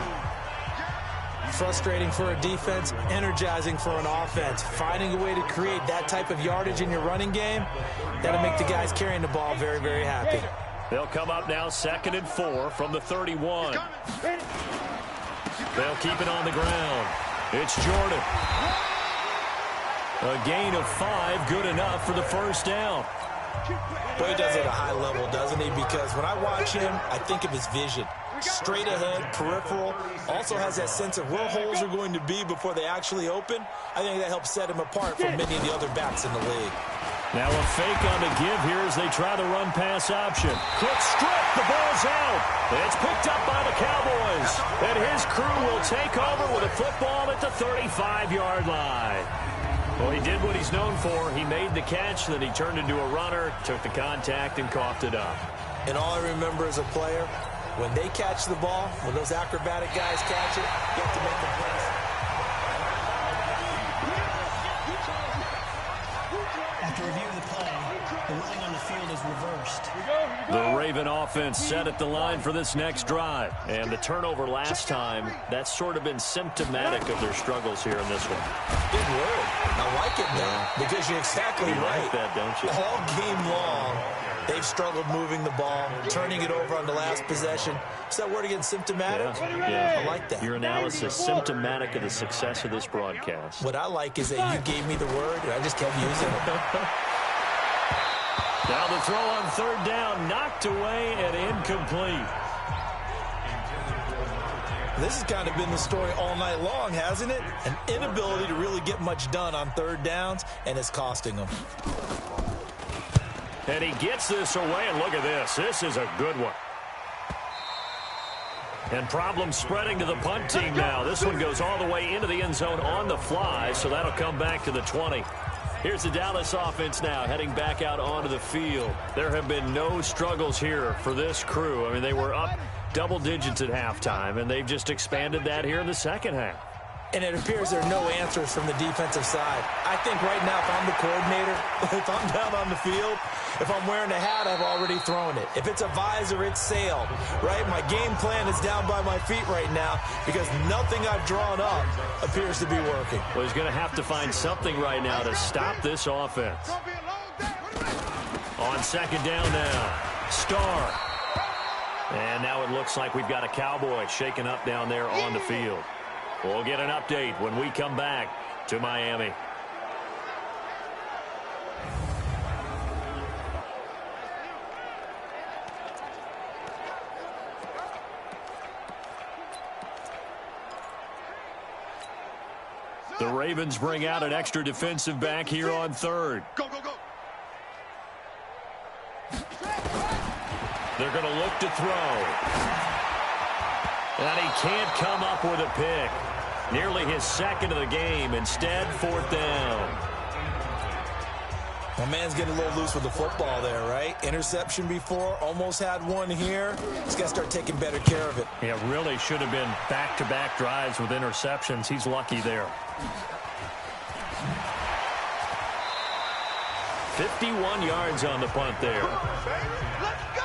Frustrating for a defense, energizing for an offense. Finding a way to create that type of yardage in your running game, that'll make the guys carrying the ball very, very happy. They'll come up now 2nd and 4 from the 31. They'll keep it on the ground. It's Jordan. A gain of 5, good enough for the first down. Boy, he does it at a high level, doesn't he? Because when I watch him, I think of his vision. Straight ahead, peripheral, also has that sense of where holes are going to be before they actually open. I think that helps set him apart from many of the other backs in the league. Now a fake on the give here as they try the run-pass option. Quick strip, the ball's out. It's picked up by the Cowboys. And his crew will take over with a football at the 35-yard line. Well, he did what he's known for. He made the catch, then he turned into a runner, took the contact, and coughed it up. And all I remember as a player, when they catch the ball, when those acrobatic guys catch it, you have to make the plays. After review of the play, the running on the field is reversed. The Raven offense set at the line for this next drive. And the turnover last time, that's sort of been symptomatic of their struggles here in this one. Good word. I like it now because you're exactly right. Like that, don't you? All game long, they've struggled moving the ball, turning it over on the last possession. Is that word again, symptomatic? Yeah. I like that. Your analysis, symptomatic of the success of this broadcast. What I like is that you gave me the word, and I just kept using it. Now the throw on 3rd down, knocked away and incomplete. This has kind of been the story all night long, hasn't it? An inability to really get much done on 3rd downs, and it's costing them. And he gets this away, and look at this. This is a good one. And problems spreading to the punt team now. This one goes all the way into the end zone on the fly, so that'll come back to the 20. Here's the Dallas offense now heading back out onto the field. There have been no struggles here for this crew. I mean, they were up double digits at halftime, and they've just expanded that here in the second half. And it appears there are no answers from the defensive side. I think right now, if I'm the coordinator, if I'm down on the field, if I'm wearing a hat, I've already thrown it. If it's a visor, it's sailed, right? My game plan is down by my feet right now because nothing I've drawn up appears to be working. Well, he's going to have to find something right now to stop this offense. On 2nd down now, Starr. And now it looks like we've got a Cowboy shaken up down there on the field. We'll get an update when we come back to Miami. The Ravens bring out an extra defensive back here on 3rd. Go, go, go. They're going to look to throw. And he can't come up with a pick. Nearly his 2nd of the game. Instead, 4th down. My man's getting a little loose with the football there, right? Interception before, almost had one here. He's got to start taking better care of it. Yeah, really should have been back-to-back drives with interceptions. He's lucky there. 51 yards on the punt there. Let's go!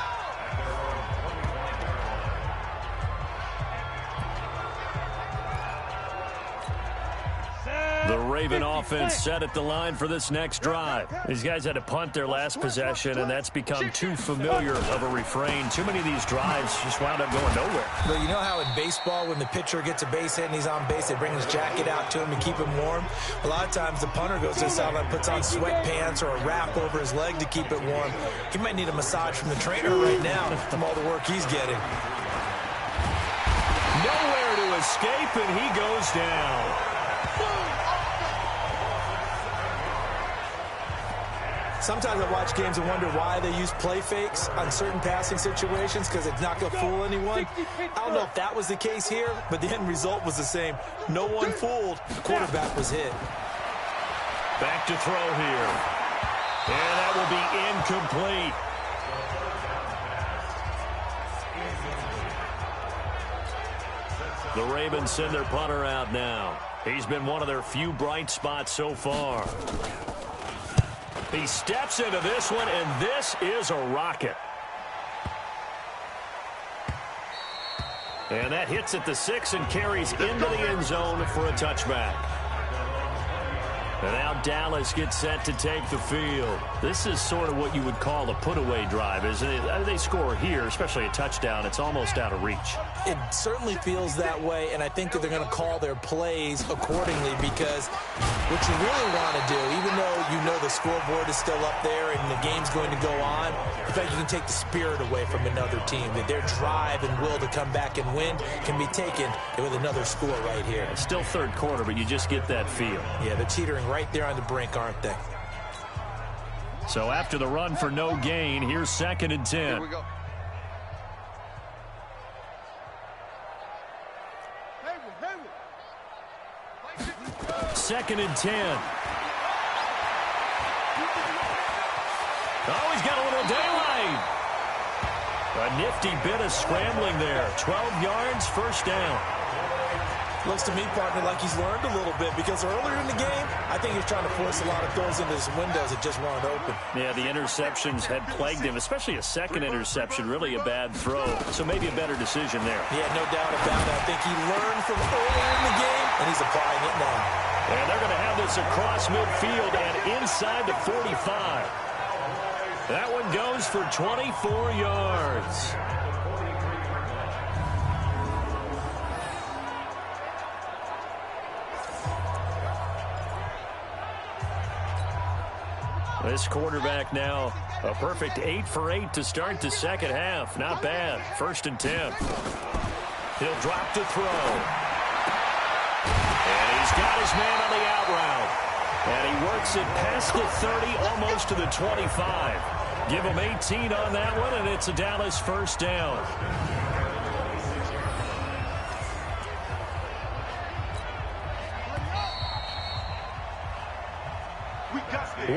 The Raven offense set at the line for this next drive. These guys had to punt their last possession, and that's become too familiar of a refrain. Too many of these drives just wound up going nowhere. But you know how in baseball, when the pitcher gets a base hit and he's on base, they bring his jacket out to him to keep him warm? A lot of times the punter goes to the sideline, puts on sweatpants or a wrap over his leg to keep it warm. He might need a massage from the trainer right now from all the work he's getting. Nowhere to escape, and he goes down. Sometimes I watch games and wonder why they use play fakes on certain passing situations because it's not going to fool anyone. I don't know if that was the case here, but the end result was the same. No one fooled. The quarterback was hit. Back to throw here. And that will be incomplete. The Ravens send their punter out now. He's been one of their few bright spots so far. He steps into this one, and this is a rocket. And that hits at the 6 and carries into the end zone for a touchback. And now Dallas gets set to take the field. This is sort of what you would call a put-away drive, isn't it? They score here, especially a touchdown. It's almost out of reach. It certainly feels that way, and I think that they're going to call their plays accordingly because what you really want to do, even though you know the scoreboard is still up there and the game's going to go on, in fact, you can take the spirit away from another team, that their drive and will to come back and win can be taken with another score right here. It's still third quarter, but you just get that feel. Yeah, they're teetering right there on the brink, aren't they? So after the run for no gain, here's 2nd and 10. Here we go. Second and 10. Oh, he's got a little daylight. A nifty bit of scrambling there. 12 yards, first down. Looks to me, partner, like he's learned a little bit because earlier in the game, I think he's trying to force a lot of throws into his windows that just weren't open. Yeah, the interceptions had plagued him, especially a second interception, really a bad throw. So maybe a better decision there. Yeah, no doubt about it. I think he learned from earlier in the game, and he's applying it now. And they're going to have this across midfield and inside the 45. That one goes for 24 yards. This quarterback now a perfect 8 for 8 to start the second half. Not bad. 1st and 10. He'll drop to throw. And he's got his man on the out route. And he works it past the 30, almost to the 25. Give him 18 on that one, and it's a Dallas first down.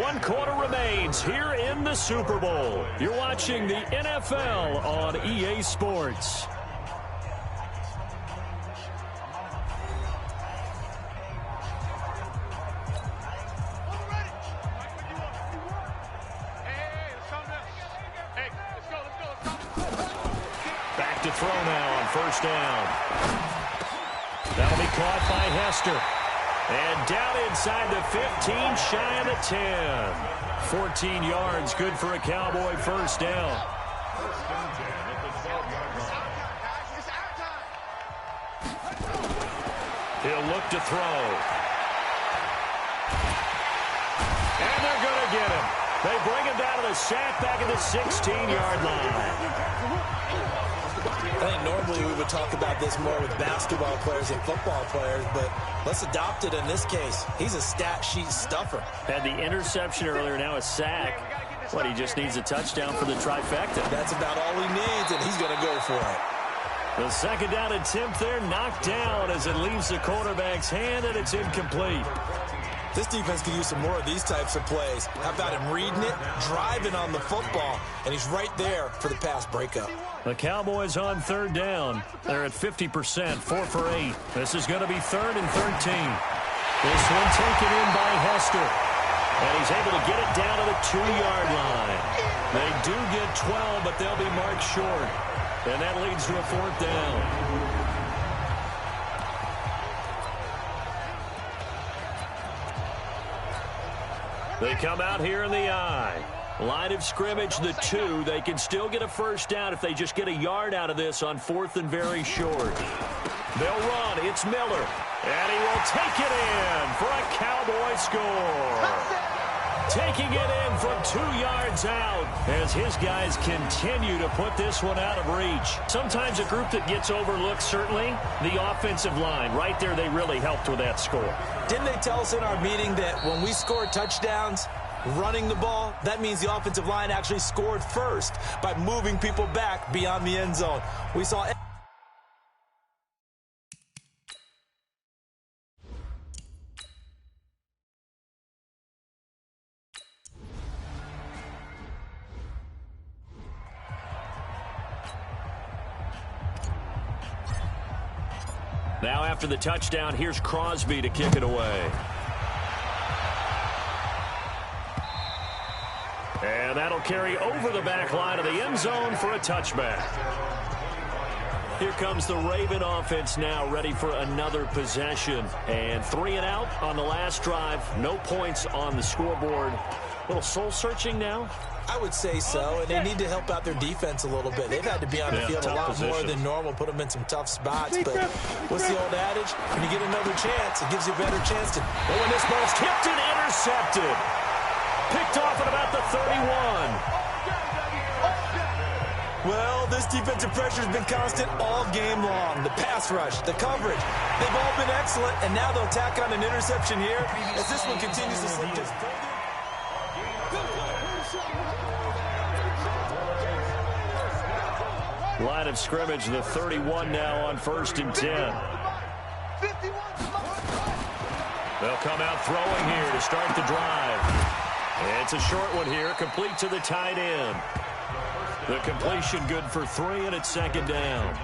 One quarter remains here in the Super Bowl. You're watching the NFL on EA Sports. Back to throw now on first down. That'll be caught by Hester. And down inside the 15, shy of the 10. 14 yards, good for a Cowboy first down. He'll look to throw. And they're going to get him. They bring him down to the sack back at the 16-yard line. I think normally we would talk about this more with basketball players and football players, but let's adopt it in this case. He's a stat sheet stuffer. Had the interception earlier, now a sack. What, he just needs a touchdown for the trifecta. That's about all he needs, and he's going to go for it. The second down attempt there knocked down as it leaves the quarterback's hand, and it's incomplete. This defense could use some more of these types of plays. How about him reading it, driving on the football, and he's right there for the pass breakup. The Cowboys on third down. They're at 50%, 4 for 8. This is going to be 3rd and 13. This one taken in by Hester. And he's able to get it down to the 2-yard line. They do get 12, but they'll be marked short. And that leads to a 4th down. They come out here in the I. Line of scrimmage, the 2. They can still get a first down if they just get a yard out of this on 4th and very short. They'll run. It's Miller. And he will take it in for a Cowboy score. Taking it in from 2 yards out as his guys continue to put this one out of reach. Sometimes a group that gets overlooked, certainly, the offensive line. Right there, they really helped with that score. Didn't they tell us in our meeting that when we score touchdowns, running the ball, that means the offensive line actually scored first by moving people back beyond the end zone. We saw... Now after the touchdown, here's Crosby to kick it away. And that'll carry over the back line of the end zone for a touchback. Here comes the Raven offense now, ready for another possession. And 3 and out on the last drive. No points on the scoreboard. A little soul-searching now? I would say so, and they need to help out their defense a little bit. They've had to be on the field a lot more than normal, put them in some tough spots. But what's the old adage? When you get another chance, it gives you a better chance to... Oh, and this ball's tipped and intercepted. Picked off at about the 31. Well, this defensive pressure has been constant all game long. The pass rush, the coverage, they've all been excellent, and now they'll tack on an interception here as this one continues to slip just further. Line of scrimmage, the 31 now on 1st and 10. They'll come out throwing here to start the drive. It's a short one here, complete to the tight end. The completion good for 3, and it's 2nd down.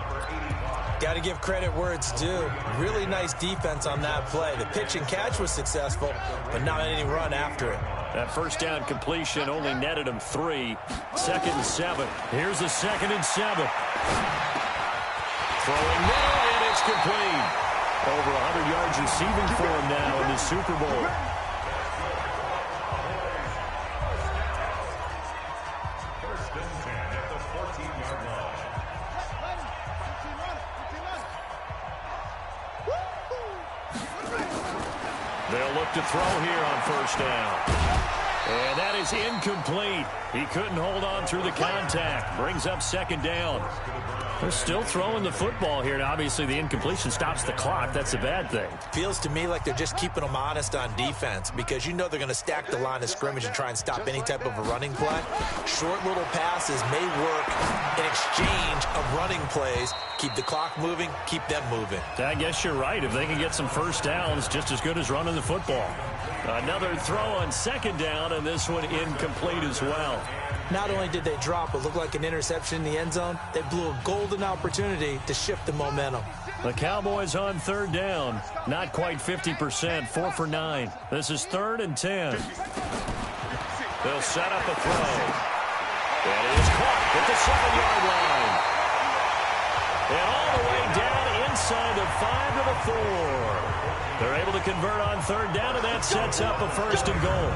Got to give credit where it's due. Really nice defense on that play. The pitch and catch was successful, but not any run after it. That 1st down completion only netted him 3. 2nd and 7. Here's the 2nd and 7. Throwing middle, and it's complete. Over 100 yards receiving for him now in the Super Bowl. They'll look to throw here on 1st down. And that is incomplete. He couldn't hold on through the contact. Brings up 2nd down. They're still throwing the football here. And obviously, the incompletion stops the clock. That's a bad thing. Feels to me like they're just keeping them honest on defense because you know they're going to stack the line of scrimmage and try and stop any type of a running play. Short little passes may work in exchange of running plays. Keep the clock moving, keep them moving. I guess you're right. If they can get some 1st downs, just as good as running the football. Another throw on 2nd down, and this one incomplete as well. Not only did they drop what looked like an interception in the end zone, they blew a golden opportunity to shift the momentum. The Cowboys on 3rd down. Not quite 50%, 4 for 9. This is 3rd and 10. They'll set up a throw. And it is caught at the 7-yard line. And all the way down inside the 5 to the 4. They're able to convert on 3rd down, and that sets up a 1st and goal.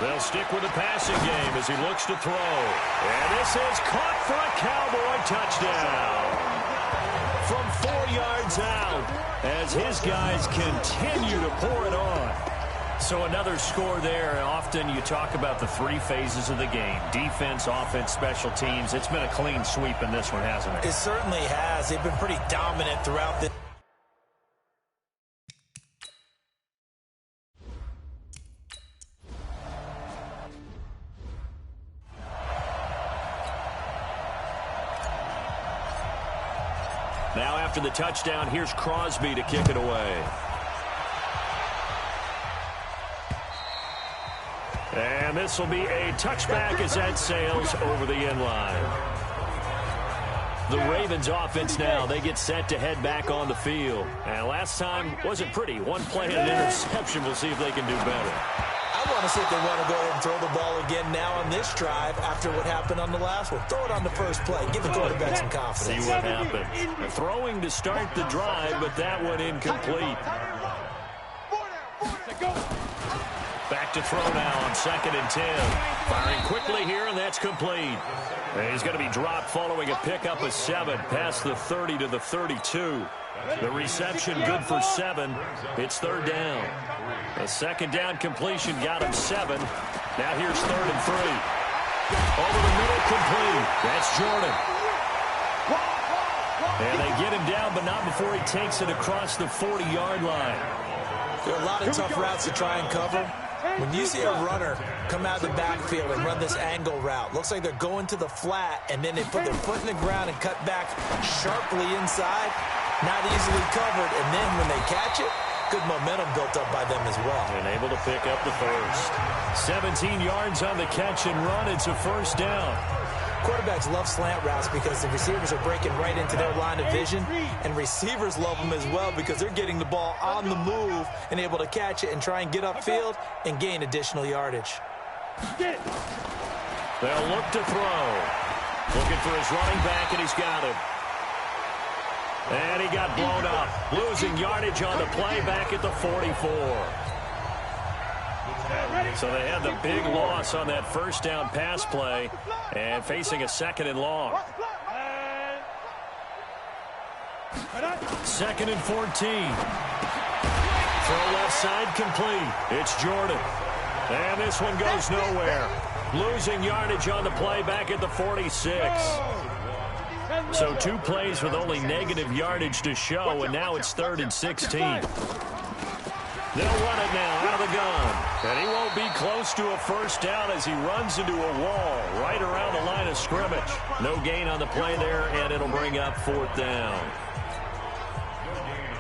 They'll stick with the passing game as he looks to throw. And this is caught for a Cowboy touchdown. From 4 yards out as his guys continue to pour it on. So another score there. Often you talk about the 3 phases of the game. Defense, offense, special teams. It's been a clean sweep in this one, hasn't it? It certainly has. They've been pretty dominant throughout the... Now after the touchdown, here's Crosby to kick it away. And this will be a touchback as that sails over the end line. The Ravens offense now, they get set to head back on the field. And last time wasn't pretty. 1 play and an interception. We'll see if they can do better. I want to see if they want to go ahead and throw the ball again now on this drive after what happened on the last one. Throw it on the first play. Give the quarterback some confidence. See what happens. Throwing to start the drive, but that one incomplete. Back back to throw now on 2nd and 10. Firing quickly here, and that's complete. And he's going to be dropped following a pickup of 7 past the 30 to the 32. The reception good for 7. It's 3rd down. A 2nd down completion got him 7. Now here's 3rd and 3. Over the middle, complete. That's Jordan. And they get him down, but not before he takes it across the 40-yard line. There are a lot of tough routes to try and cover. When you see a runner come out of the backfield and run this angle route, looks like they're going to the flat, and then they put their foot in the ground and cut back sharply inside. Not easily covered, and then when they catch it, good momentum built up by them as well. And able to pick up the first. 17 yards on the catch and run. It's a 1st down. Quarterbacks love slant routes because the receivers are breaking right into their line of vision, and receivers love them as well because they're getting the ball on the move and able to catch it and try and get upfield and gain additional yardage. They'll look to throw. Looking for his running back, and he's got him. And he got blown up. Losing yardage on the play back at the 44. So they had the big loss on that 1st down pass play and facing a 2nd and long. 2nd and 14. Throw left side complete. It's Jordan. And this one goes nowhere. Losing yardage on the play back at the 46. So 2 plays with only negative yardage to show, and now it's 3rd and 16. They'll run it now out of the gun. And he won't be close to a 1st down as he runs into a wall right around the line of scrimmage. No gain on the play there, and it'll bring up 4th down.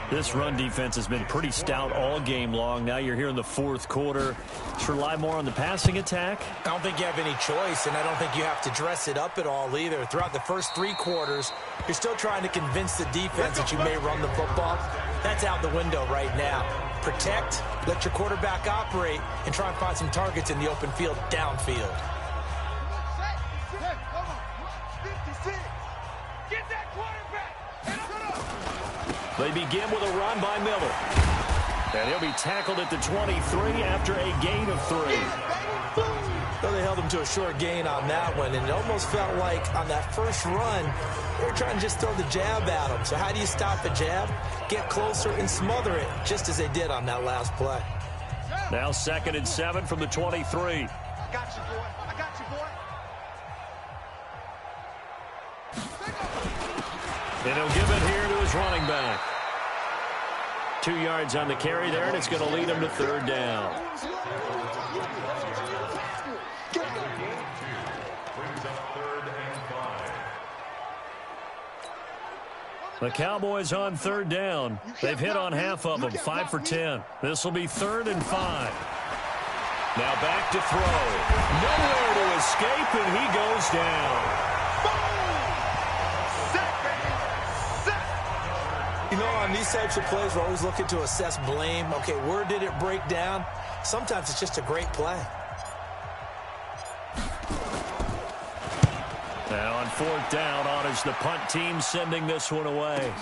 This run defense has been pretty stout all game long. Now you're here in the 4th quarter. Just rely more on the passing attack. I don't think you have any choice, and I don't think you have to dress it up at all either. Throughout the first 3 quarters, you're still trying to convince the defense that you may run the football. That's out the window right now. Protect, let your quarterback operate, and try and find some targets in the open field downfield. They begin with a run by Miller. And he'll be tackled at the 23 after a gain of 3. Well, they held him to a short gain on that one, and it almost felt like on that first run, they were trying to just throw the jab at him. So how do you stop the jab? Get closer and smother it, just as they did on that last play. Now 2nd and 7 from the 23. I got you, boy. I got you, boy. And he'll give it here to his running back. 2 yards on the carry there, and it's going to lead him to 3rd down. The Cowboys on 3rd down. They've hit on half of them, 5 for 10. This will be 3rd and 5. Now back to throw. Nowhere to escape, and he goes down. You know, on these types of plays, we're always looking to assess blame. Okay, where did it break down? Sometimes it's just a great play. Now on 4th down, honors the punt team, sending this one away.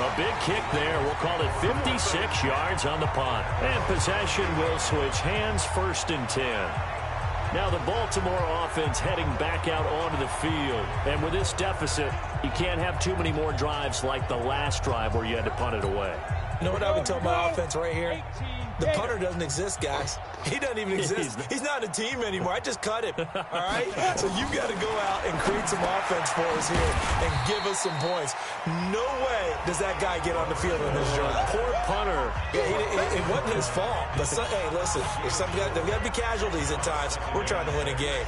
A big kick there. We'll call it 56 yards on the punt. And possession will switch hands, 1st and 10. Now the Baltimore offense heading back out onto the field. And with this deficit, you can't have too many more drives like the last drive where you had to punt it away. You know what I would tell my offense right here? The punter doesn't exist, guys. He doesn't even exist. He's not a team anymore. I just cut him, all right? So you've got to go out and create some offense for us here and give us some points. No way does that guy get on the field in this drive. Poor punter. Yeah, it wasn't his fault. But, hey, listen, there's got to be casualties at times. We're trying to win a game.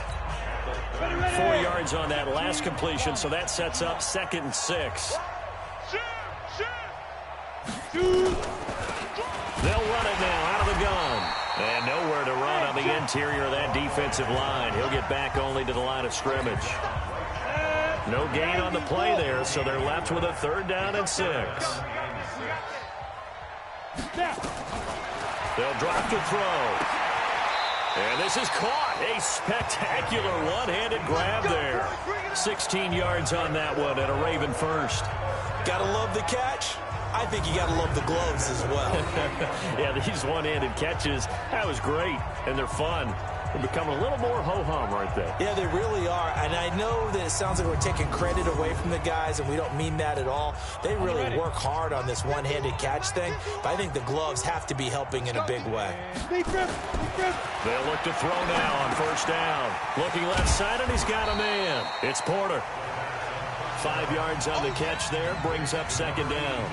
4 yards on that last completion, so that sets up 2nd and 6. They'll run it now out of the gun. And nowhere to run on the interior of that defensive line. He'll get back only to the line of scrimmage. No gain on the play there, so they're left with a 3rd down and 6. They'll drop to throw. And this is caught. A spectacular one-handed grab there. 16 yards on that one and a Raven first. Gotta love the catch. I think you got to love the gloves as well. Yeah, these one-handed catches, that was great, and they're fun. They're becoming a little more ho-hum, aren't they? Yeah, they really are. And I know that it sounds like we're taking credit away from the guys, and we don't mean that at all. They really work hard on this one-handed catch thing, but I think the gloves have to be helping in a big way. They'll look to throw now on first down. Looking left side, and he's got a man. It's Porter. 5 yards on the catch there, brings up second down.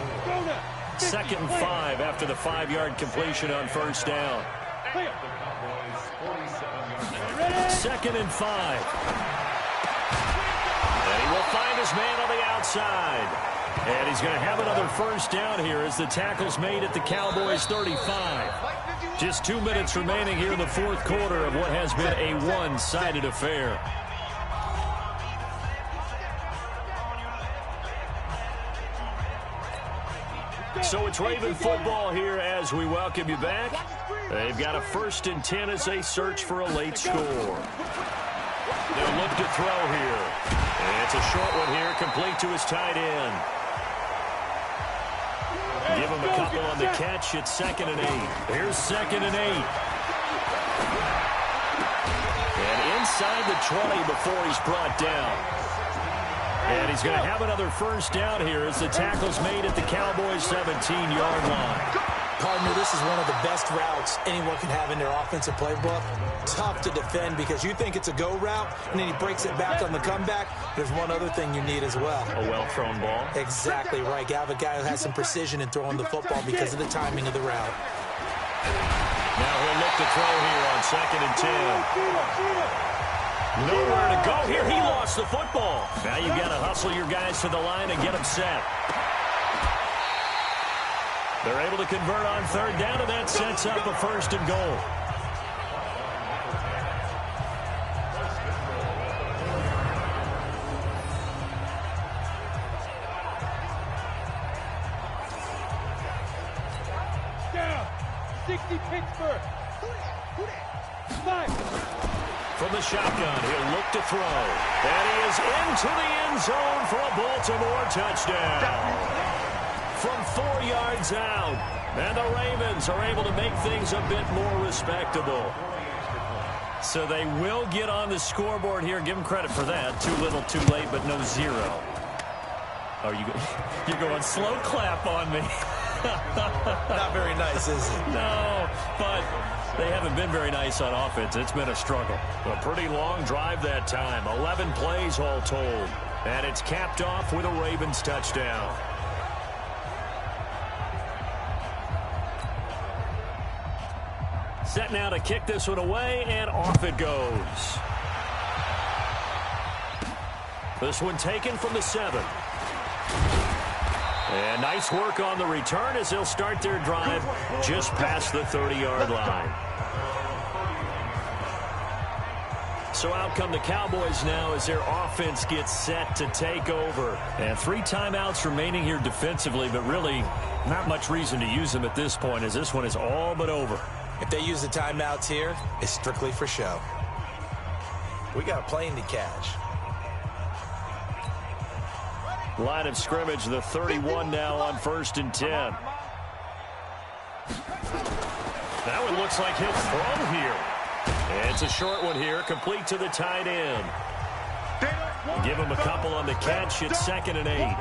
2nd and 5 after the 5-yard completion on first down. 2nd and 5. And he will find his man on the outside. And he's going to have another first down here as the tackle's made at the Cowboys 35. Just 2 minutes remaining here in the fourth quarter of what has been a one-sided affair. So it's Raven football here as we welcome you back. They've got a 1st and 10 as they search for a late score. They'll look to throw here. And it's a short one here, complete to his tight end. Give him a couple on the catch. It's 2nd and 8. Here's 2nd and 8. And inside the 20 before he's brought down. And he's going to have another first down here as the tackle's made at the Cowboys' 17-yard line. Partner, this is one of the best routes anyone can have in their offensive playbook. Tough to defend because you think it's a go route, and then he breaks it back on the comeback. There's one other thing you need as well. A well-thrown ball. Exactly right. You have a guy who has some precision in throwing the football because of the timing of the route. Now he'll look to throw here on 2nd and 10. Nowhere to go here. He lost the football. Now you've got to hustle your guys to the line and get them set. They're able to convert on 3rd down, and that sets up a 1st and goal. Down. 60 Pittsburgh. From the shotgun, he'll look to throw. And he is into the end zone for a Baltimore touchdown. From 4 yards out. And the Ravens are able to make things a bit more respectable. So they will get on the scoreboard here. Give them credit for that. Too little, too late, but no zero. Oh, you're going slow clap on me. Not very nice, is it? No, but they haven't been very nice on offense. It's been a struggle. A pretty long drive that time. 11 plays all told. And it's capped off with a Ravens touchdown. Set now to kick this one away, and off it goes. This one taken from the 7. And nice work on the return as they'll start their drive just past the 30-yard line. So out come the Cowboys now as their offense gets set to take over. And 3 timeouts remaining here defensively, but really not much reason to use them at this point as this one is all but over. If they use the timeouts here, it's strictly for show. We got a plane to catch. Line of scrimmage, the 31 now on 1st and 10. That one looks like he'll throw here. It's a short one here, complete to the tight end. Give him a couple on the catch. It's 2nd and 8.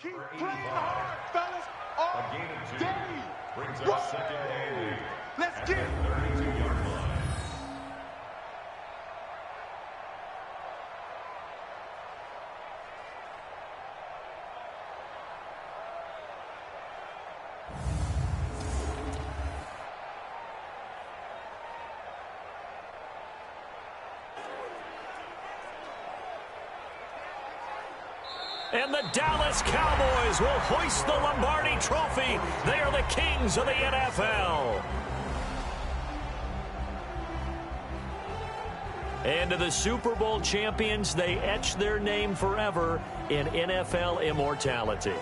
Keep playing hard, fellas, all day. Brings up second and 8. Let's get it. 32-yard line. And the Dallas Cowboys will hoist the Lombardi Trophy. They are the kings of the NFL. And to the Super Bowl champions, they etch their name forever in NFL immortality.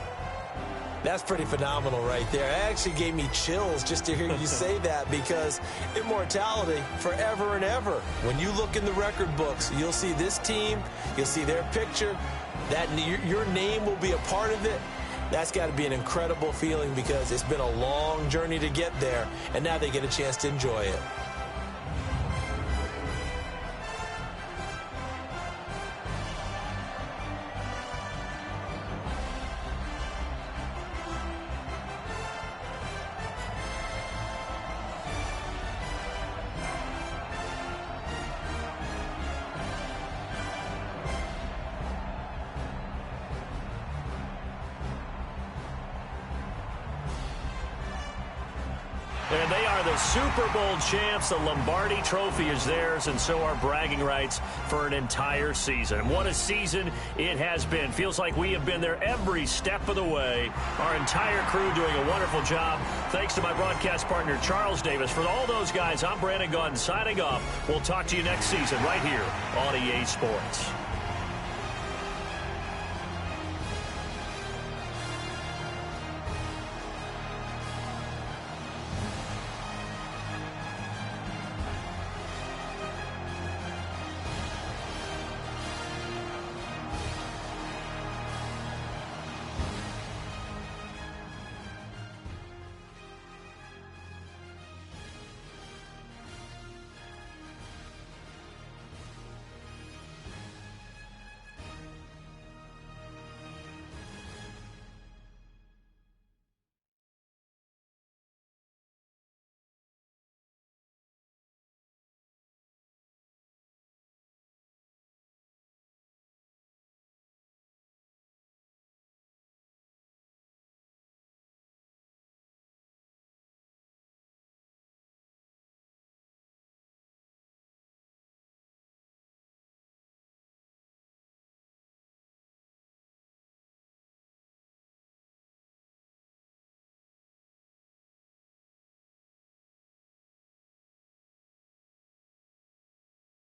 That's pretty phenomenal right there. It actually gave me chills just to hear you say that, because immortality forever and ever. When you look in the record books, you'll see this team, you'll see their picture, that your name will be a part of it. That's got to be an incredible feeling, because it's been a long journey to get there, and now they get a chance to enjoy it. And they are the Super Bowl champs. The Lombardi Trophy is theirs, and so are bragging rights for an entire season. What a season it has been. Feels like we have been there every step of the way. Our entire crew doing a wonderful job. Thanks to my broadcast partner, Charles Davis. For all those guys, I'm Brandon Gaudin signing off. We'll talk to you next season right here on EA Sports.